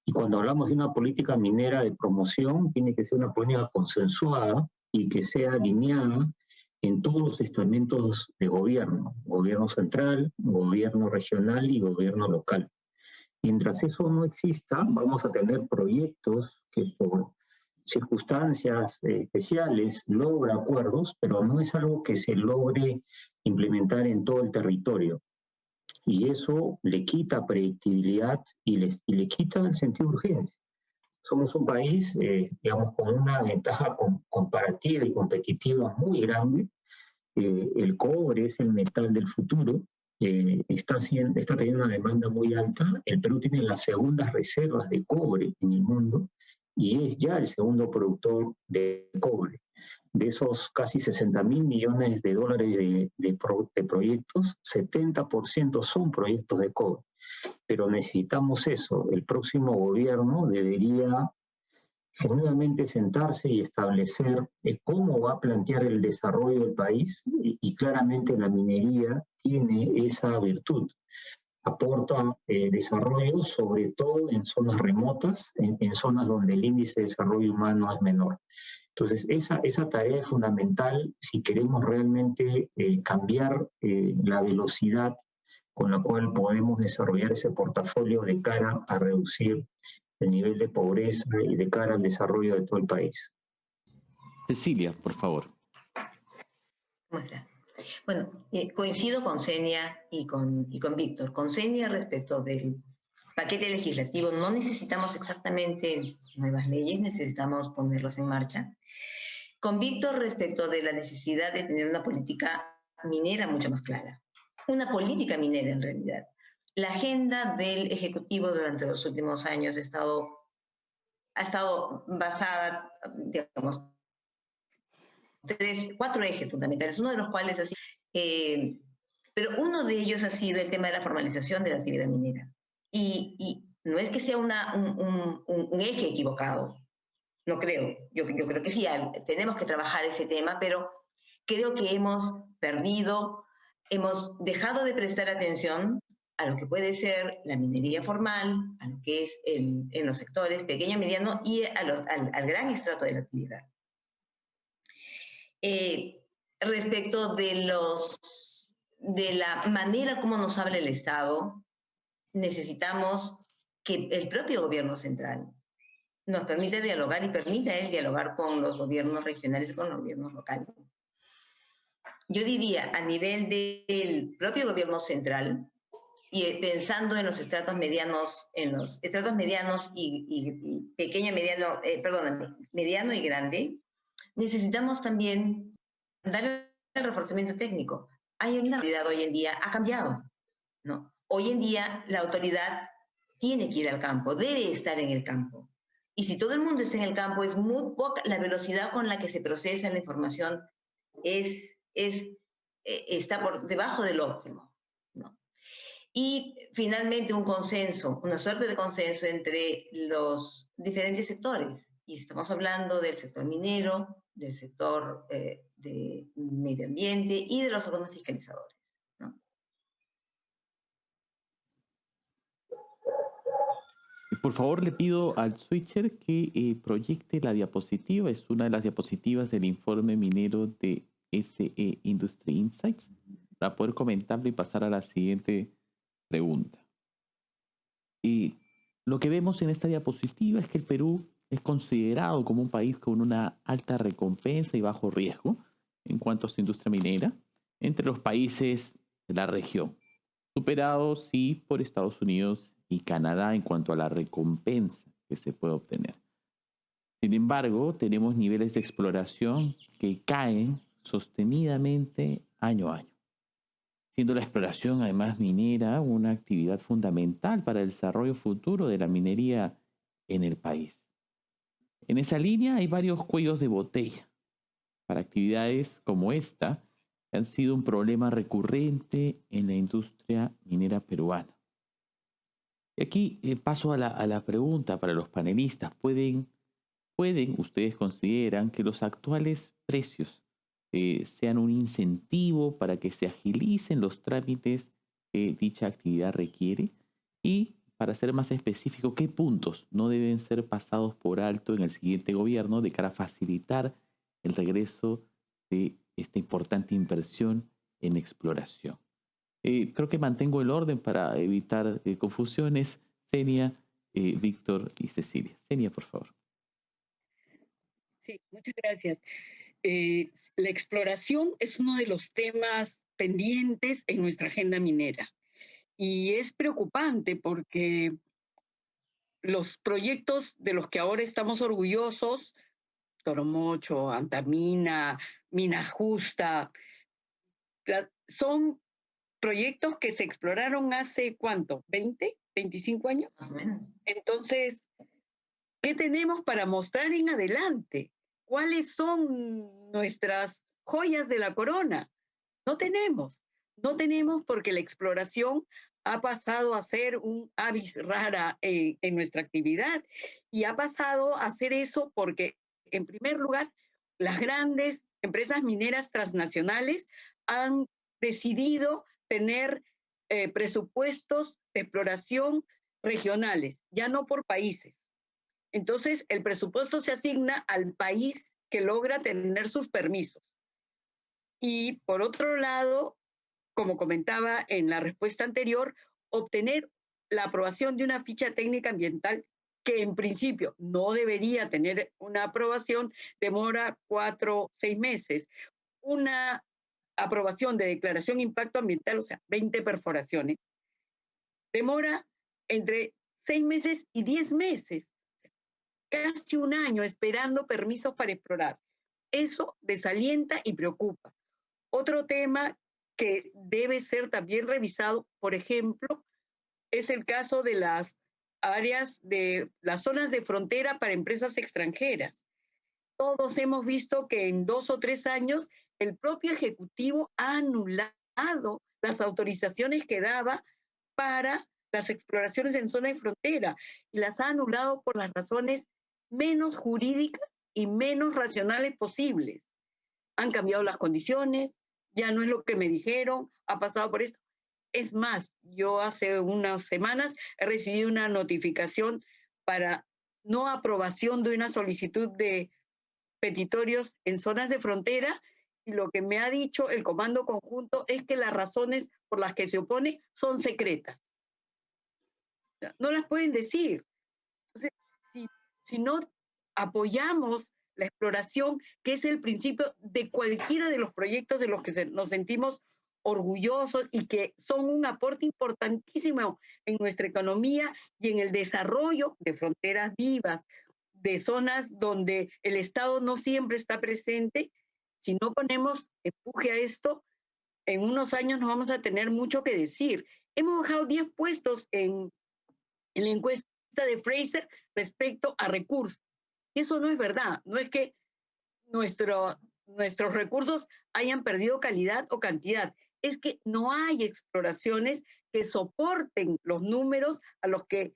Y cuando hablamos de una política minera de promoción, tiene que ser una política consensuada y que sea alineada en todos los estamentos de gobierno, gobierno central, gobierno regional y gobierno local. Mientras eso no exista, vamos a tener proyectos que por circunstancias especiales logran acuerdos, pero no es algo que se logre implementar en todo el territorio. Y eso le quita predictibilidad y le quita el sentido de urgencia. Somos un país, digamos, con una ventaja comparativa y competitiva muy grande. El cobre es el metal del futuro está teniendo una demanda muy alta. El Perú tiene las segundas reservas de cobre en el mundo y es ya el segundo productor de cobre. De esos casi 60.000 millones de dólares de proyectos, 70% son proyectos de cobre. Pero necesitamos eso. El próximo gobierno debería genuinamente sentarse y establecer cómo va a plantear el desarrollo del país, y claramente la minería tiene esa virtud. Aporta desarrollo, sobre todo en zonas remotas, en zonas donde el índice de desarrollo humano es menor. Entonces, esa tarea es fundamental si queremos realmente cambiar la velocidad con la cual podemos desarrollar ese portafolio de cara a reducir el nivel de pobreza y de cara al desarrollo de todo el país. Cecilia, por favor. ¿Cómo está? Bueno, coincido con Senia y con Víctor. Con Senia respecto del paquete legislativo, no necesitamos exactamente nuevas leyes, necesitamos ponerlas en marcha. Con Víctor respecto de la necesidad de tener una política minera mucho más clara. Una política minera en realidad. La agenda del Ejecutivo durante los últimos años ha estado basada, digamos, 4 ejes fundamentales, uno de los cuales ha sido, pero uno de ellos ha sido el tema de la formalización de la actividad minera. Y no es que sea un eje equivocado, no creo. Yo creo que sí, tenemos que trabajar ese tema, pero creo que hemos dejado de prestar atención a lo que puede ser la minería formal, a lo que es en los sectores pequeño, mediano y al gran estrato de la actividad. Respecto de la manera como nos habla el Estado, necesitamos que el propio gobierno central nos permita dialogar y permita él dialogar con los gobiernos regionales y con los gobiernos locales. Yo diría, a nivel del propio gobierno central, y pensando en los estratos medianos, y pequeño, mediano y grande, necesitamos también darle el reforzamiento técnico. Hay una realidad hoy en día, ha cambiado, ¿no? Hoy en día la autoridad tiene que ir al campo, debe estar en el campo. Y si todo el mundo está en el campo, es muy poca la velocidad con la que se procesa la información, está por debajo del óptimo, ¿no? Y finalmente un consenso, una suerte de consenso entre los diferentes sectores. Y estamos hablando del sector minero, del sector de medio ambiente y de los órganos fiscalizadores, ¿no? Por favor, le pido al switcher que proyecte la diapositiva. Es una de las diapositivas del informe minero de SE Industry Insights, para poder comentarlo y pasar a la siguiente pregunta. Lo que vemos en esta diapositiva es que el Perú es considerado como un país con una alta recompensa y bajo riesgo en cuanto a su industria minera entre los países de la región, superados sí por Estados Unidos y Canadá en cuanto a la recompensa que se puede obtener. Sin embargo, tenemos niveles de exploración que caen sostenidamente año a año, siendo la exploración además minera una actividad fundamental para el desarrollo futuro de la minería en el país. En esa línea hay varios cuellos de botella para actividades como esta, que han sido un problema recurrente en la industria minera peruana. Y aquí paso a la pregunta para los panelistas. ¿Ustedes consideran que los actuales precios sean un incentivo para que se agilicen los trámites que dicha actividad requiere? Y para ser más específico, ¿qué puntos no deben ser pasados por alto en el siguiente gobierno de cara a facilitar el regreso de esta importante inversión en exploración? Creo que mantengo el orden para evitar confusiones. Senia, Víctor y Cecilia. Senia, por favor. Sí, muchas gracias. La exploración es uno de los temas pendientes en nuestra agenda minera. Y es preocupante porque los proyectos de los que ahora estamos orgullosos, Toromocho, Antamina, Mina Justa, son proyectos que se exploraron hace, ¿cuánto? ¿20? ¿25 años? Más o menos. Entonces, ¿qué tenemos para mostrar en adelante? ¿Cuáles son nuestras joyas de la corona? No tenemos porque la exploración ha pasado a ser un avis rara en nuestra actividad y ha pasado a ser eso porque, en primer lugar, las grandes empresas mineras transnacionales han decidido tener presupuestos de exploración regionales, ya no por países. Entonces, el presupuesto se asigna al país que logra tener sus permisos. Y por otro lado, como comentaba en la respuesta anterior, obtener la aprobación de una ficha técnica ambiental que en principio no debería tener una aprobación, demora 4 o 6 meses. Una aprobación de declaración de impacto ambiental, o sea, 20 perforaciones, demora entre 6 meses y 10 meses. Casi un año esperando permisos para explorar. Eso desalienta y preocupa. Otro tema que debe ser también revisado, por ejemplo, es el caso de las áreas de las zonas de frontera para empresas extranjeras. Todos hemos visto que en 2 o 3 años el propio Ejecutivo ha anulado las autorizaciones que daba para las exploraciones en zona de frontera y las ha anulado por las razones menos jurídicas y menos racionales posibles. Han cambiado las condiciones, ya no es lo que me dijeron, ha pasado por esto. Es más, yo hace unas semanas he recibido una notificación para no aprobación de una solicitud de petitorios en zonas de frontera y lo que me ha dicho el Comando Conjunto es que las razones por las que se opone son secretas. No las pueden decir. Entonces, si no apoyamos la exploración, que es el principio de cualquiera de los proyectos de los que nos sentimos orgullosos y que son un aporte importantísimo en nuestra economía y en el desarrollo de fronteras vivas, de zonas donde el Estado no siempre está presente, si no ponemos empuje a esto, en unos años nos vamos a tener mucho que decir. Hemos bajado 10 puestos en la encuesta de Fraser respecto a recursos. Y eso no es verdad. No es que nuestros recursos hayan perdido calidad o cantidad. Es que no hay exploraciones que soporten los números a los que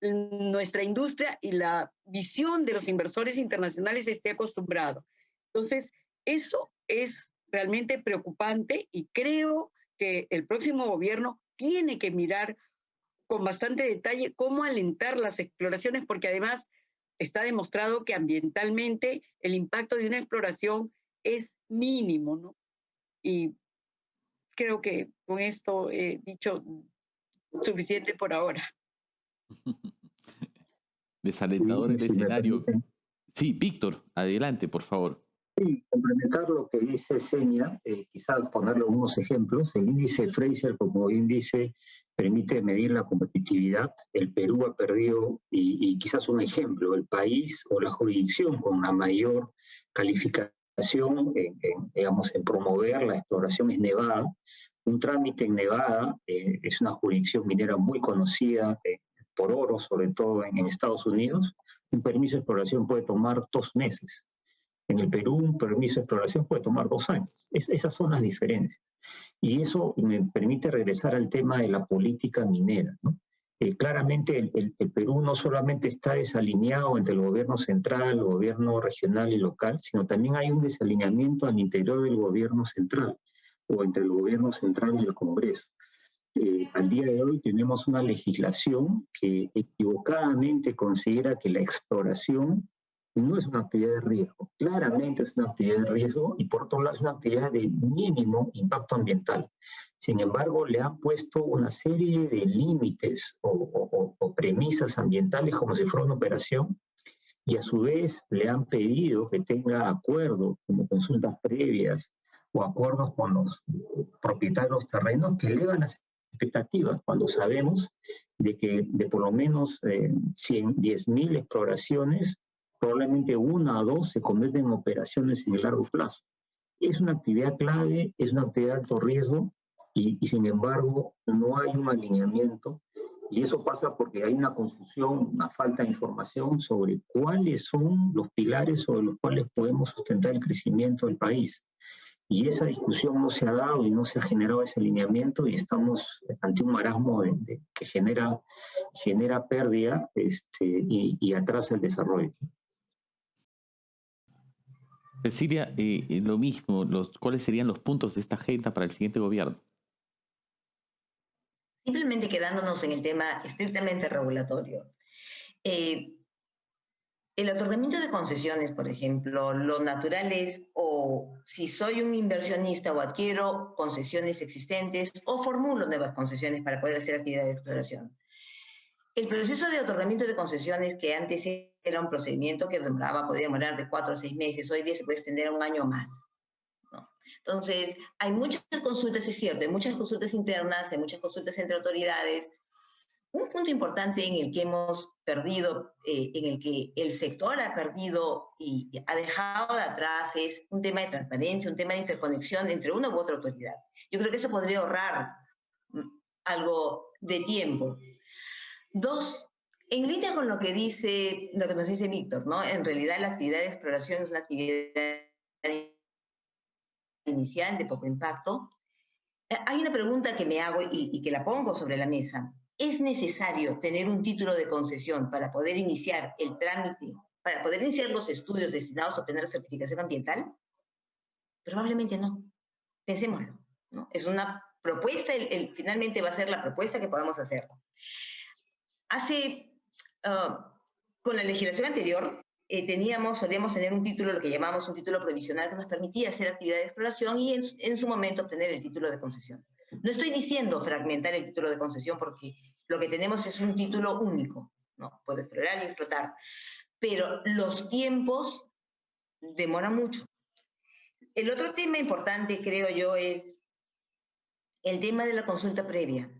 nuestra industria y la visión de los inversores internacionales esté acostumbrado. Entonces, eso es realmente preocupante y creo que el próximo gobierno tiene que mirar con bastante detalle cómo alentar las exploraciones, porque además está demostrado que ambientalmente el impacto de una exploración es mínimo, ¿no? Y creo que con esto he dicho suficiente por ahora. Desalentador el escenario. Sí, Víctor, adelante, por favor. Sí, complementar lo que dice Senia, quizás ponerle unos ejemplos. El índice Fraser, como bien dice, permite medir la competitividad. El Perú ha perdido, y quizás un ejemplo, el país o la jurisdicción con la mayor calificación en promover la exploración es Nevada. Un trámite en Nevada es una jurisdicción minera muy conocida por oro, sobre todo en Estados Unidos. Un permiso de exploración puede tomar 2 meses. En el Perú, un permiso de exploración puede tomar 2 años. Esas son las diferencias. Y eso me permite regresar al tema de la política minera, ¿no? Claramente el Perú no solamente está desalineado entre el gobierno central, el gobierno regional y local, sino también hay un desalineamiento al interior del gobierno central o entre el gobierno central y el Congreso. Al día de hoy tenemos una legislación que equivocadamente considera que la exploración no es una actividad de riesgo. Claramente es una actividad de riesgo y por otro lado es una actividad de mínimo impacto ambiental. Sin embargo, le han puesto una serie de límites o premisas ambientales como si fuera una operación y a su vez le han pedido que tenga acuerdos como consultas previas o acuerdos con los propietarios terrenos que elevan las expectativas cuando sabemos de que de por lo menos 10.000 exploraciones, probablemente 1 o 2 se convierten en operaciones en el largo plazo. Es una actividad clave, es una actividad de alto riesgo y sin embargo no hay un alineamiento, y eso pasa porque hay una confusión, una falta de información sobre cuáles son los pilares sobre los cuales podemos sustentar el crecimiento del país. Y esa discusión no se ha dado y no se ha generado ese alineamiento, y estamos ante un marasmo que genera pérdida y atrasa el desarrollo. Cecilia, lo mismo, ¿cuáles serían los puntos de esta agenda para el siguiente gobierno? Simplemente quedándonos en el tema estrictamente regulatorio. El otorgamiento de concesiones, por ejemplo, lo natural es, o si soy un inversionista o adquiero concesiones existentes o formulo nuevas concesiones para poder hacer actividad de exploración. El proceso de otorgamiento de concesiones, que antes era un procedimiento que podía demorar de 4 a 6 meses, hoy día se puede extender a 1 año más, ¿no? Entonces, hay muchas consultas, es cierto, hay muchas consultas internas, hay muchas consultas entre autoridades. Un punto importante en el que hemos perdido, en el que el sector ha perdido y ha dejado de atrás, es un tema de transparencia, un tema de interconexión entre una u otra autoridad. Yo creo que eso podría ahorrar algo de tiempo. 2, en línea con lo que nos dice Víctor, ¿no? En realidad la actividad de exploración es una actividad inicial de poco impacto. Hay una pregunta que me hago y que la pongo sobre la mesa. ¿Es necesario tener un título de concesión para poder iniciar el trámite, para poder iniciar los estudios destinados a obtener la certificación ambiental? Probablemente no. Pensémoslo, ¿no? Es una propuesta, finalmente va a ser la propuesta que podamos hacer. Con la legislación anterior, solíamos tener un título, lo que llamamos un título provisional, que nos permitía hacer actividad de exploración y en su momento obtener el título de concesión. No estoy diciendo fragmentar el título de concesión, porque lo que tenemos es un título único, ¿no? Puedo explorar y explotar. Pero los tiempos demoran mucho. El otro tema importante, creo yo, es el tema de la consulta previa.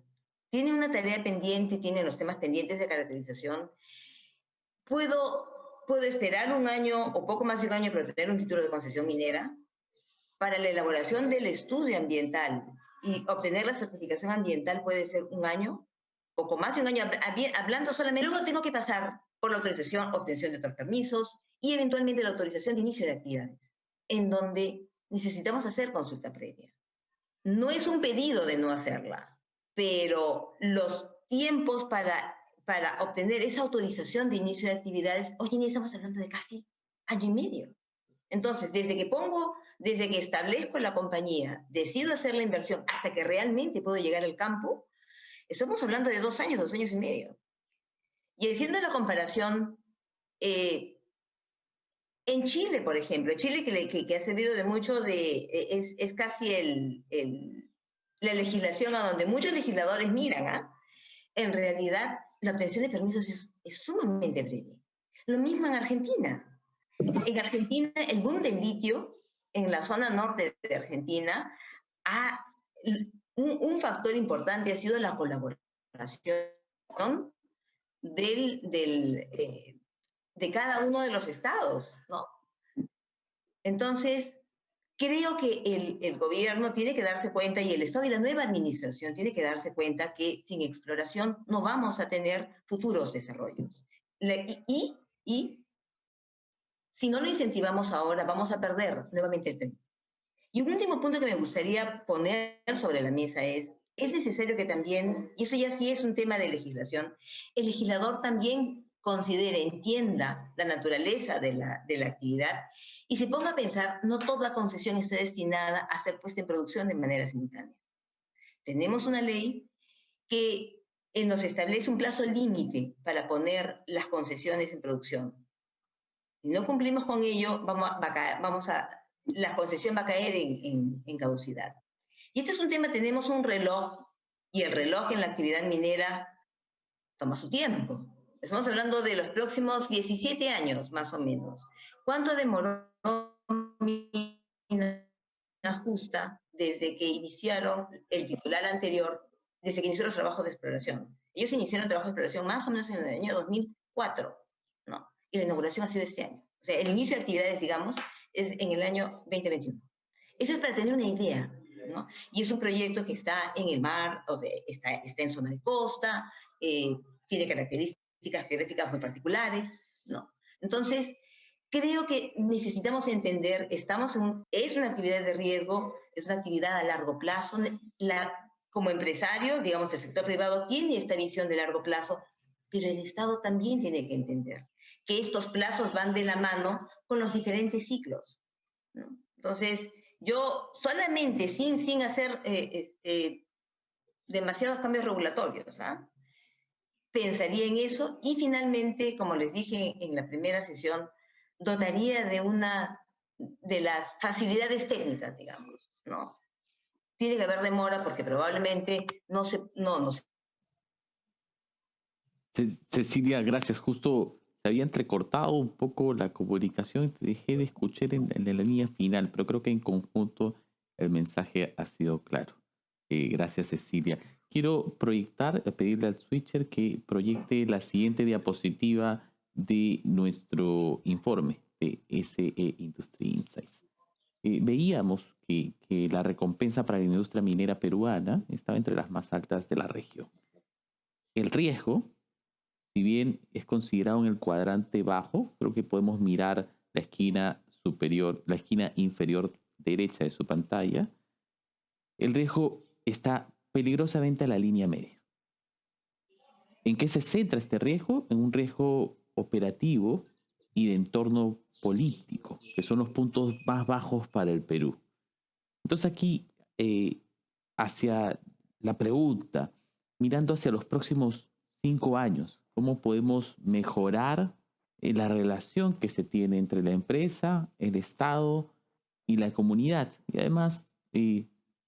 Tiene una tarea pendiente, tiene los temas pendientes de caracterización. ¿Puedo esperar 1 año o poco más de 1 año para obtener un título de concesión minera? Para la elaboración del estudio ambiental y obtener la certificación ambiental puede ser 1 año, poco más de 1 año, hablando solamente. Luego tengo que pasar por la autorización, obtención de otros permisos y eventualmente la autorización de inicio de actividades, en donde necesitamos hacer consulta previa. No es un pedido de no hacerla, pero los tiempos para obtener esa autorización de inicio de actividades, hoy en día estamos hablando de casi 1 año y medio. Entonces, desde que establezco la compañía, decido hacer la inversión, hasta que realmente puedo llegar al campo, estamos hablando de 2 años, 2 años y medio. Y haciendo la comparación, en Chile, por ejemplo, Chile que ha servido de mucho, es casi la legislación a donde muchos legisladores miran, en realidad la obtención de permisos es sumamente breve. Lo mismo en Argentina. En Argentina, el boom del litio en la zona norte de Argentina, un factor importante ha sido la colaboración de cada uno de los estados, ¿no? Entonces, creo que el gobierno tiene que darse cuenta, y el Estado y la nueva administración tiene que darse cuenta que sin exploración no vamos a tener futuros desarrollos. Y si no lo incentivamos ahora, vamos a perder nuevamente el tren. Y un último punto que me gustaría poner sobre la mesa es necesario que también, y eso ya sí es un tema de legislación, el legislador también considere, entienda la naturaleza de la actividad y se ponga a pensar, no toda concesión está destinada a ser puesta en producción de manera simultánea. Tenemos una ley que nos establece un plazo límite para poner las concesiones en producción. Si no cumplimos con ello, la concesión va a caer en caducidad. Y este es un tema, tenemos un reloj, y el reloj en la actividad minera toma su tiempo. Estamos hablando de los próximos 17 años, más o menos. ¿Cuánto demoró Mina Justa desde que iniciaron el titular anterior, desde que inició los trabajos de exploración? Ellos iniciaron el trabajo de exploración más o menos en el año 2004, ¿no? Y la inauguración ha sido este año. O sea, el inicio de actividades, digamos, es en el año 2021. Eso es para tener una idea. ¿no? Y es un proyecto que está en el mar, o sea, está en zona de costa, tiene características geográficas muy particulares, ¿no? Entonces, creo que necesitamos entender, es una actividad de riesgo, es una actividad a largo plazo. Como empresario, digamos, el sector privado tiene esta visión de largo plazo, pero el Estado también tiene que entender que estos plazos van de la mano con los diferentes ciclos, ¿no? Entonces, yo solamente sin hacer demasiados cambios regulatorios, ¿ah? Pensaría en eso y finalmente, como les dije en la primera sesión, dotaría de las facilidades técnicas, digamos, ¿no? Tiene que haber demora porque probablemente no se... Cecilia, gracias. Justo se había entrecortado un poco la comunicación y te dejé de escuchar en la línea final, pero creo que en conjunto el mensaje ha sido claro. Gracias, Cecilia. Quiero pedirle al switcher que proyecte la siguiente diapositiva de nuestro informe de SE Industry Insights. Veíamos que la recompensa para la industria minera peruana estaba entre las más altas de la región. El riesgo, si bien es considerado en el cuadrante bajo, creo que podemos mirar la esquina inferior derecha de su pantalla. El riesgo está peligrosamente a la línea media. ¿En qué se centra este riesgo? En un riesgo operativo y de entorno político, que son los puntos más bajos para el Perú. Entonces aquí, hacia la pregunta, mirando hacia los próximos 5 años, ¿cómo podemos mejorar la relación que se tiene entre la empresa, el Estado y la comunidad? Y además,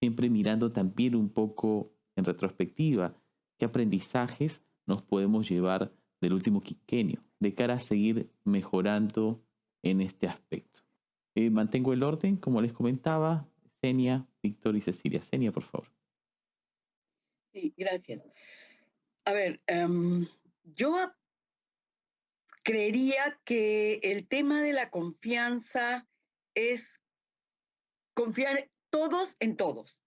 siempre mirando también un poco en retrospectiva, ¿qué aprendizajes nos podemos llevar del último quinquenio de cara a seguir mejorando en este aspecto? Mantengo el orden, como les comentaba, Senia, Víctor y Cecilia. Senia, por favor. Sí, gracias. A ver, yo creería que el tema de la confianza es confiar todos en todos.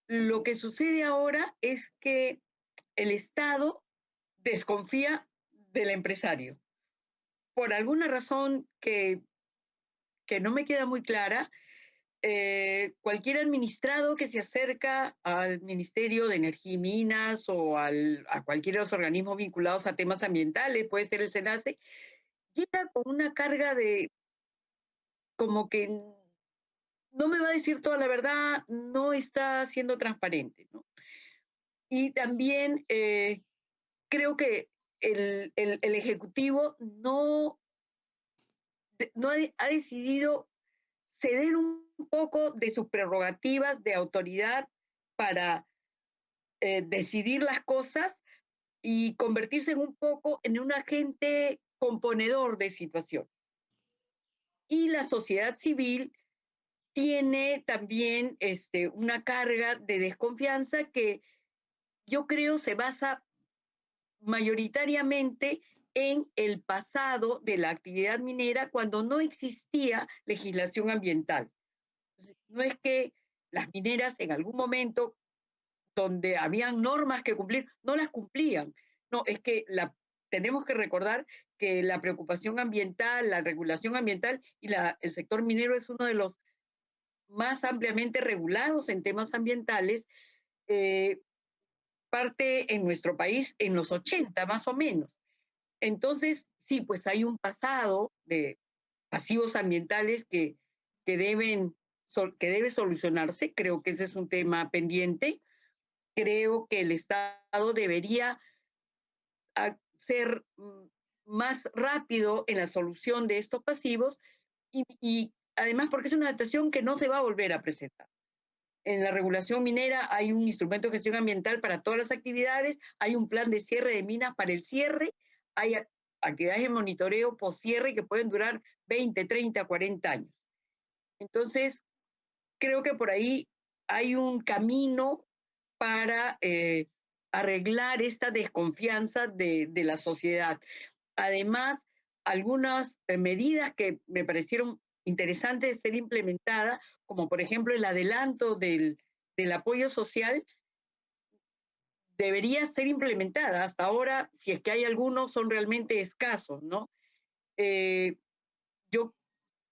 Lo que sucede ahora es que el Estado desconfía del empresario. Por alguna razón que no me queda muy clara, cualquier administrado que se acerca al Ministerio de Energía y Minas o a cualquiera de los organismos vinculados a temas ambientales, puede ser el SENACE, llega con una carga de como que no me va a decir toda la verdad, no está siendo transparente, ¿no? Y también creo que el Ejecutivo no ha decidido ceder un poco de sus prerrogativas de autoridad para decidir las cosas y convertirse un poco en un agente componedor de situación. Y la sociedad civil tiene también una carga de desconfianza que yo creo se basa mayoritariamente en el pasado de la actividad minera cuando no existía legislación ambiental. Entonces, no es que las mineras en algún momento donde habían normas que cumplir, no las cumplían. No, es que tenemos que recordar que la preocupación ambiental, la regulación ambiental y el sector minero es uno de los más ampliamente regulados en temas ambientales, parte en nuestro país en los 80 más o menos. Entonces, sí, pues hay un pasado de pasivos ambientales que debe solucionarse. Creo que ese es un tema pendiente. Creo que el Estado debería ser más rápido en la solución de estos pasivos y además porque es una adaptación que no se va a volver a presentar. En la regulación minera hay un instrumento de gestión ambiental para todas las actividades, hay un plan de cierre de minas para el cierre, hay actividades de monitoreo post-cierre que pueden durar 20, 30, 40 años. Entonces, creo que por ahí hay un camino para arreglar esta desconfianza de la sociedad. Además, algunas medidas que me parecieron interesantes de ser implementadas, como por ejemplo el adelanto del del apoyo social debería ser implementada. Hasta ahora, si es que hay algunos, son realmente escasos, ¿no? Yo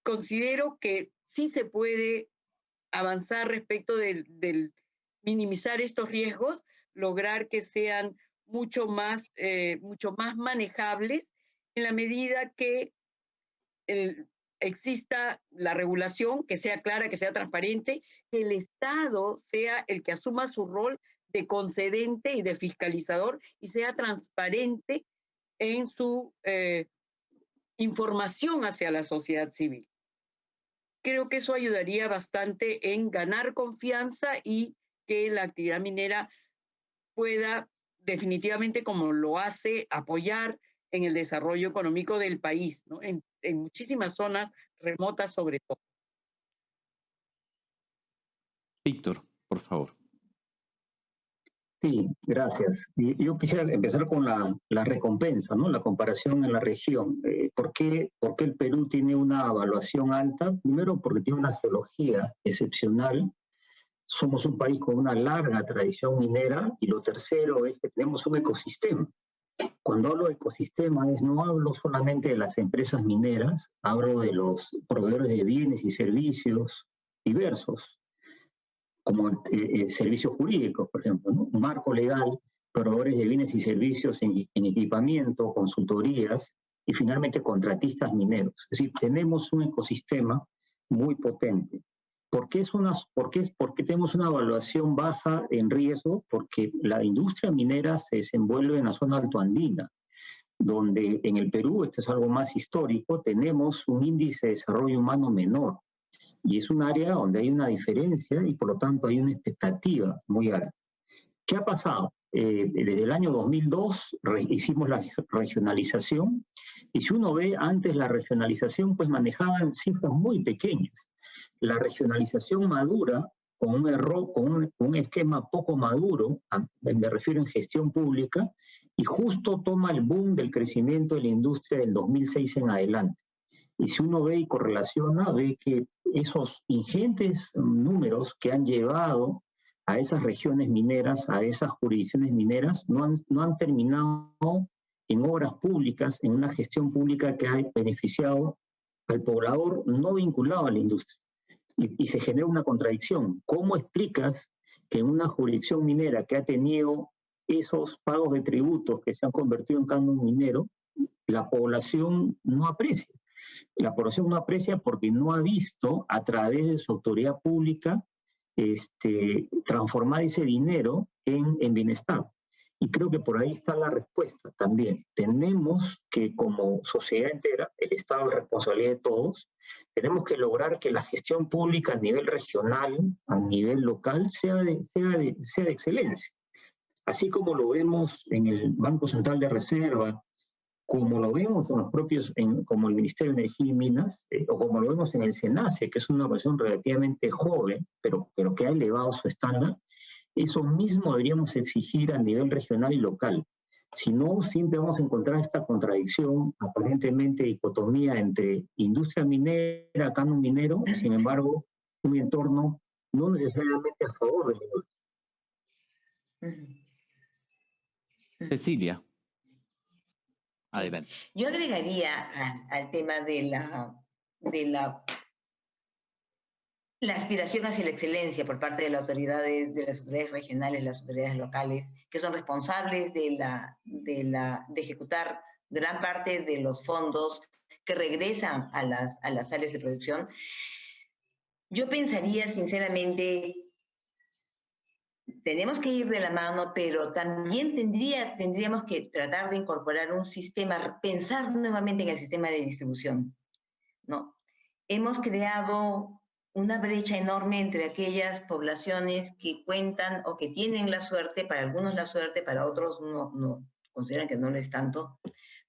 considero que sí se puede avanzar respecto del minimizar estos riesgos, lograr que sean mucho más manejables en la medida que exista la regulación, que sea clara, que sea transparente, que el Estado sea el que asuma su rol de concedente y de fiscalizador y sea transparente en su información hacia la sociedad civil. Creo que eso ayudaría bastante en ganar confianza y que la actividad minera pueda definitivamente, como lo hace, apoyar en el desarrollo económico del país, ¿no? En muchísimas zonas remotas sobre todo. Víctor, por favor. Sí, gracias. Y yo quisiera empezar con la recompensa, ¿no? La comparación en la región. ¿Por qué el Perú tiene una evaluación alta? Primero, porque tiene una geología excepcional. Somos un país con una larga tradición minera. Y lo tercero es que tenemos un ecosistema. Cuando hablo de ecosistema, no hablo solamente de las empresas mineras, hablo de los proveedores de bienes y servicios diversos, como servicios jurídicos, por ejemplo, ¿no? Un marco legal, proveedores de bienes y servicios en equipamiento, consultorías y finalmente contratistas mineros. Es decir, tenemos un ecosistema muy potente. ¿Por qué tenemos una evaluación baja en riesgo? Porque la industria minera se desenvuelve en la zona altoandina, donde en el Perú, esto es algo más histórico, tenemos un índice de desarrollo humano menor. Y es un área donde hay una diferencia y por lo tanto hay una expectativa muy alta. ¿Qué ha pasado? Desde el año 2002 hicimos la regionalización y si uno ve antes la regionalización, pues manejaban cifras muy pequeñas. La regionalización madura con un error, con un esquema poco maduro, me refiero en gestión pública, y justo toma el boom del crecimiento de la industria del 2006 en adelante. Y si uno ve y correlaciona, ve que esos ingentes números que han llevado a esas regiones mineras, a esas jurisdicciones mineras, no han terminado en obras públicas, en una gestión pública que ha beneficiado al poblador no vinculado a la industria. Y se genera una contradicción. ¿Cómo explicas que en una jurisdicción minera que ha tenido esos pagos de tributos que se han convertido en canon minero, la población no aprecia? La población no aprecia porque no ha visto a través de su autoridad pública transformar ese dinero en bienestar. Y creo que por ahí está la respuesta también. Tenemos que, como sociedad entera, el Estado es responsabilidad de todos, tenemos que lograr que la gestión pública a nivel regional, a nivel local, sea de excelencia. Así como lo vemos en el Banco Central de Reserva, como lo vemos en los propios, como el Ministerio de Energía y Minas, o como lo vemos en el SENACE, que es una organización relativamente joven, pero que ha elevado su estándar, eso mismo deberíamos exigir a nivel regional y local. Si no, siempre vamos a encontrar esta contradicción, aparentemente dicotomía entre industria minera, canon minero, sin embargo, un entorno no necesariamente a favor de la industria. Cecilia. Adelante. Yo agregaría al tema de la aspiración hacia la excelencia por parte de las autoridades regionales, las autoridades locales, que son responsables de ejecutar gran parte de los fondos que regresan a las áreas de producción. Yo pensaría sinceramente, tenemos que ir de la mano, pero también tendríamos que tratar de incorporar un sistema, pensar nuevamente en el sistema de distribución, ¿no? Hemos creado una brecha enorme entre aquellas poblaciones que cuentan o que tienen la suerte, para algunos la suerte, para otros no consideran que no lo es tanto,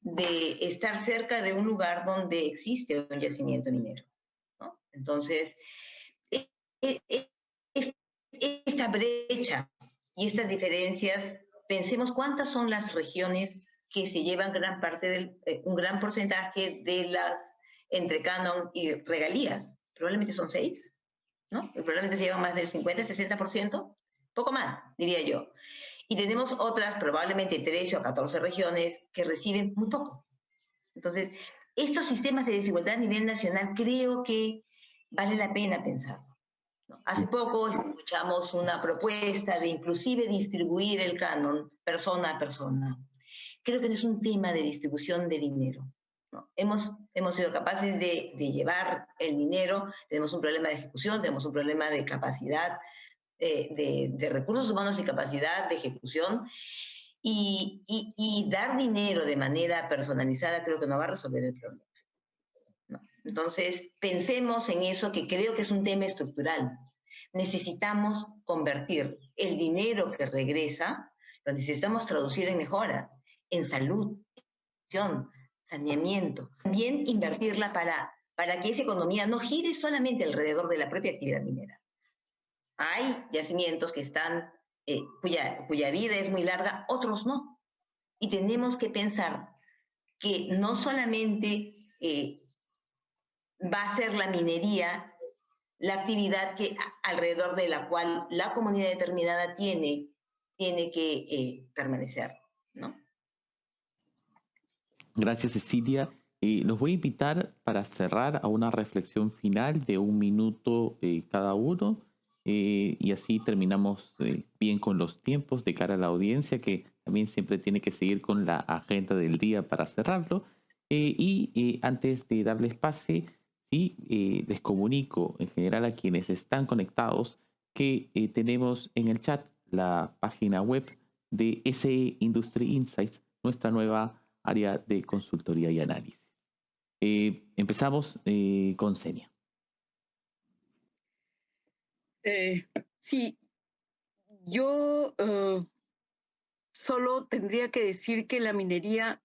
de estar cerca de un lugar donde existe un yacimiento minero, ¿no? Entonces, esta brecha y estas diferencias, pensemos cuántas son las regiones que se llevan un gran porcentaje de las entre canon y regalías. Probablemente son 6. ¿no? Probablemente se llevan más del 50-60%, poco más, diría yo. Y tenemos otras, probablemente 13 o 14 regiones que reciben muy poco. Entonces, estos sistemas de desigualdad a nivel nacional creo que vale la pena pensarlo. Hace poco escuchamos una propuesta de inclusive distribuir el canon persona a persona. Creo que no es un tema de distribución de dinero, ¿no? Hemos sido capaces de llevar el dinero, tenemos un problema de ejecución, tenemos un problema de capacidad, de recursos humanos y capacidad de ejecución, y dar dinero de manera personalizada creo que no va a resolver el problema, ¿no? Entonces, pensemos en eso, que creo que es un tema estructural. Necesitamos convertir el dinero que regresa, lo necesitamos traducir en mejoras, en salud, en saneamiento. También invertirla para que esa economía no gire solamente alrededor de la propia actividad minera. Hay yacimientos que están, cuya vida es muy larga, otros no. Y tenemos que pensar que no solamente va a ser la minería la actividad alrededor de la cual la comunidad determinada tiene que permanecer, ¿no? Gracias, Cecilia. Los voy a invitar para cerrar a una reflexión final de 1 minuto cada uno, y así terminamos bien con los tiempos de cara a la audiencia, que también siempre tiene que seguir con la agenda del día para cerrarlo. Antes de darles pase, sí, les comunico en general a quienes están conectados que tenemos en el chat la página web de SE Industry Insights, nuestra nueva área de consultoría y análisis. Empezamos con Senia. Sí, yo solo tendría que decir que la minería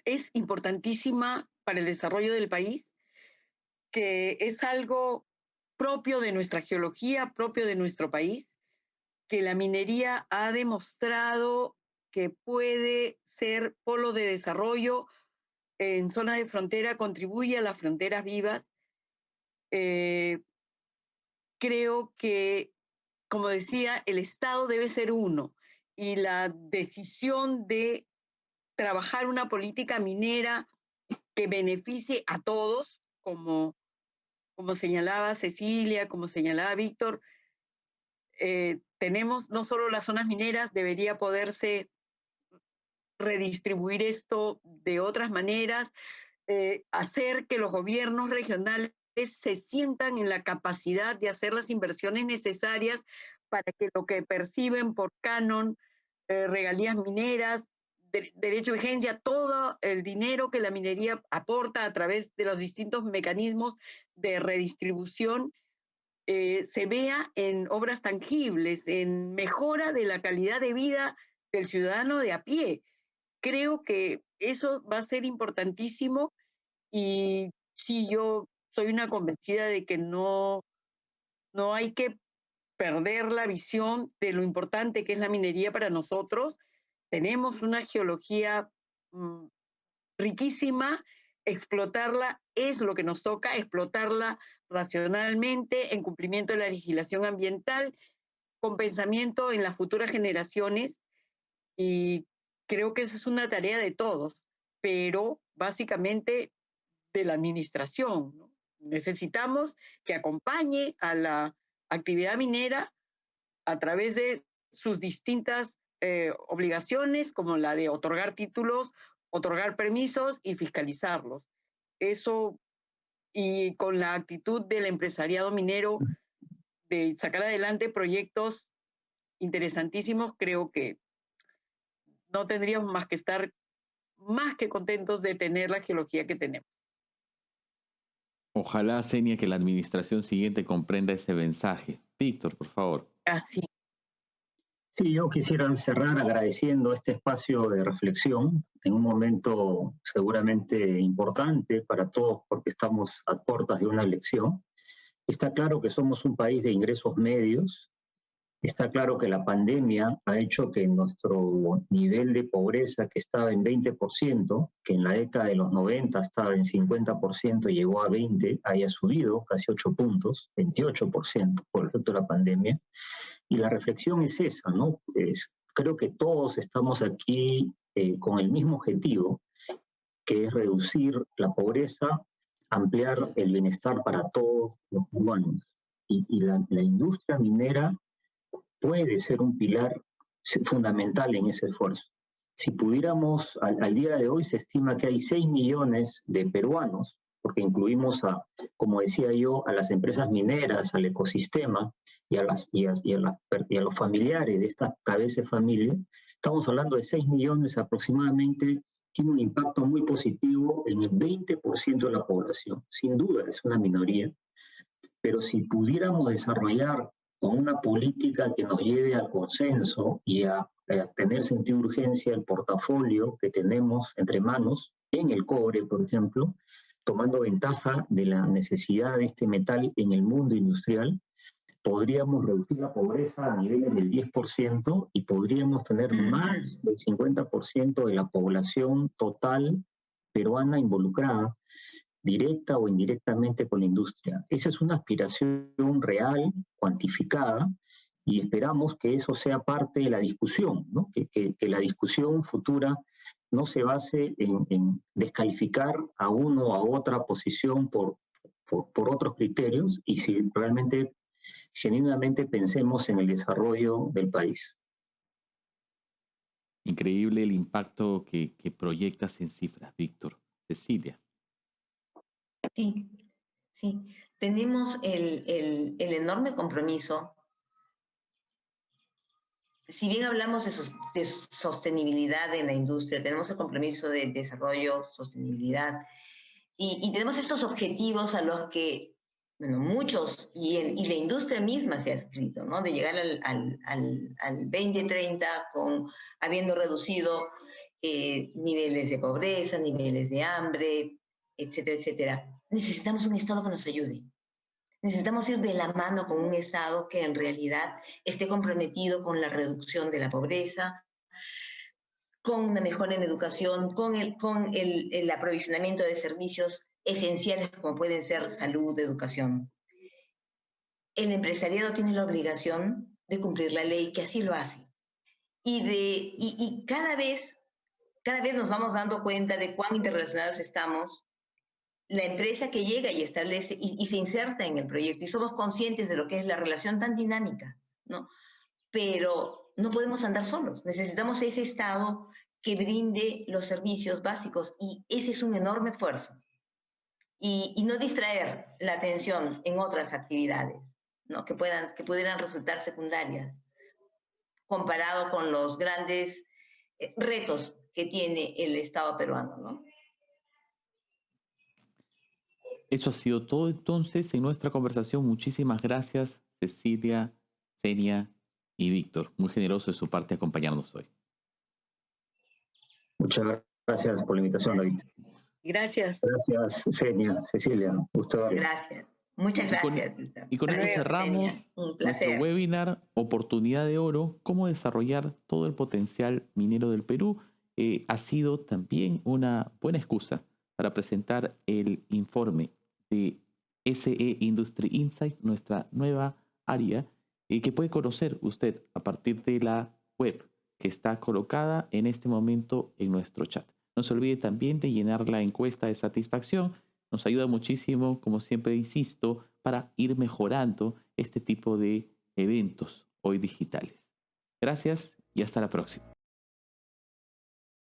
es importantísima para el desarrollo del país, que es algo propio de nuestra geología, propio de nuestro país, que la minería ha demostrado que puede ser polo de desarrollo en zona de frontera, contribuye a las fronteras vivas. Creo que, como decía, el Estado debe ser uno, y la decisión de trabajar una política minera que beneficie a todos, como señalaba Cecilia, como señalaba Víctor, tenemos no solo las zonas mineras, debería poderse redistribuir esto de otras maneras, hacer que los gobiernos regionales se sientan en la capacidad de hacer las inversiones necesarias para que lo que perciben por canon, regalías mineras, derecho de vigencia, todo el dinero que la minería aporta a través de los distintos mecanismos de redistribución, se vea en obras tangibles, en mejora de la calidad de vida del ciudadano de a pie. Creo que eso va a ser importantísimo, y sí, yo soy una convencida de que no hay que perder la visión de lo importante que es la minería para nosotros. Tenemos una geología riquísima, explotarla es lo que nos toca, explotarla racionalmente, en cumplimiento de la legislación ambiental, con pensamiento en las futuras generaciones, y creo que esa es una tarea de todos, pero básicamente de la administración, ¿no? Necesitamos que acompañe a la actividad minera a través de sus distintas obligaciones, como la de otorgar títulos, otorgar permisos y fiscalizarlos. Eso, y con la actitud del empresariado minero de sacar adelante proyectos interesantísimos, creo que no tendríamos más que estar más que contentos de tener la geología que tenemos. Ojalá, Senia, que la administración siguiente comprenda ese mensaje. Víctor, por favor. Así. Sí, yo quisiera cerrar agradeciendo este espacio de reflexión en un momento seguramente importante para todos, porque estamos a puertas de una elección. Está claro que somos un país de ingresos medios Está claro que la pandemia ha hecho que nuestro nivel de pobreza, que estaba en 20%, que en la década de los 90 estaba en 50% y llegó a 20%, haya subido casi 8 puntos, 28% por efecto de la pandemia. Y la reflexión es esa, ¿no? Creo que todos estamos aquí con el mismo objetivo, que es reducir la pobreza, ampliar el bienestar para todos los cubanos. Y la industria minera puede ser un pilar fundamental en ese esfuerzo. Si pudiéramos, al día de hoy se estima que hay 6 millones de peruanos, porque incluimos, como decía yo, a las empresas mineras, al ecosistema y a los familiares de esta cabeza de familia. Estamos hablando de 6 millones aproximadamente, tiene un impacto muy positivo en el 20% de la población. Sin duda es una minoría, pero si pudiéramos desarrollar con una política que nos lleve al consenso y a tener sentido de urgencia el portafolio que tenemos entre manos en el cobre, por ejemplo, tomando ventaja de la necesidad de este metal en el mundo industrial, podríamos reducir la pobreza a niveles del 10% y podríamos tener más del 50% de la población total peruana involucrada, directa o indirectamente con la industria. Esa es una aspiración real, cuantificada, y esperamos que eso sea parte de la discusión, ¿no? Que la discusión futura no se base en descalificar a uno o a otra posición por otros criterios, y si realmente, genuinamente pensemos en el desarrollo del país. Increíble el impacto que proyectas en cifras, Víctor. Cecilia. Sí, sí. Tenemos el enorme compromiso. Si bien hablamos de sostenibilidad en la industria, tenemos el compromiso de desarrollo, sostenibilidad, y tenemos estos objetivos a los que, bueno, muchos, y la industria misma se ha escrito, ¿no? De llegar al 2030 habiendo reducido niveles de pobreza, niveles de hambre, etcétera, etcétera. Necesitamos un Estado que nos ayude. Necesitamos ir de la mano con un Estado que en realidad esté comprometido con la reducción de la pobreza, con una mejora en educación, con el aprovisionamiento de servicios esenciales como pueden ser salud, educación. El empresariado tiene la obligación de cumplir la ley, que así lo hace. Y cada vez nos vamos dando cuenta de cuán interrelacionados estamos. La empresa que llega y establece y se inserta en el proyecto, y somos conscientes de lo que es la relación tan dinámica, ¿no? Pero no podemos andar solos, necesitamos ese Estado que brinde los servicios básicos, y ese es un enorme esfuerzo. Y no distraer la atención en otras actividades, ¿no? que pudieran resultar secundarias, comparado con los grandes retos que tiene el Estado peruano, ¿no? Eso ha sido todo entonces en nuestra conversación. Muchísimas gracias, Cecilia, Senia y Víctor. Muy generoso de su parte acompañarnos hoy. Muchas gracias por la invitación, David. Gracias. Gracias, Senia, Cecilia. Gusto verlos. Gracias. Muchas gracias. Y con esto cerramos nuestro webinar Oportunidad de Oro, cómo desarrollar todo el potencial minero del Perú. Ha sido también una buena excusa para presentar el informe de SE Industry Insights, nuestra nueva área, que puede conocer usted a partir de la web que está colocada en este momento en nuestro chat. No se olvide también de llenar la encuesta de satisfacción. Nos ayuda muchísimo, como siempre insisto, para ir mejorando este tipo de eventos hoy digitales. Gracias y hasta la próxima.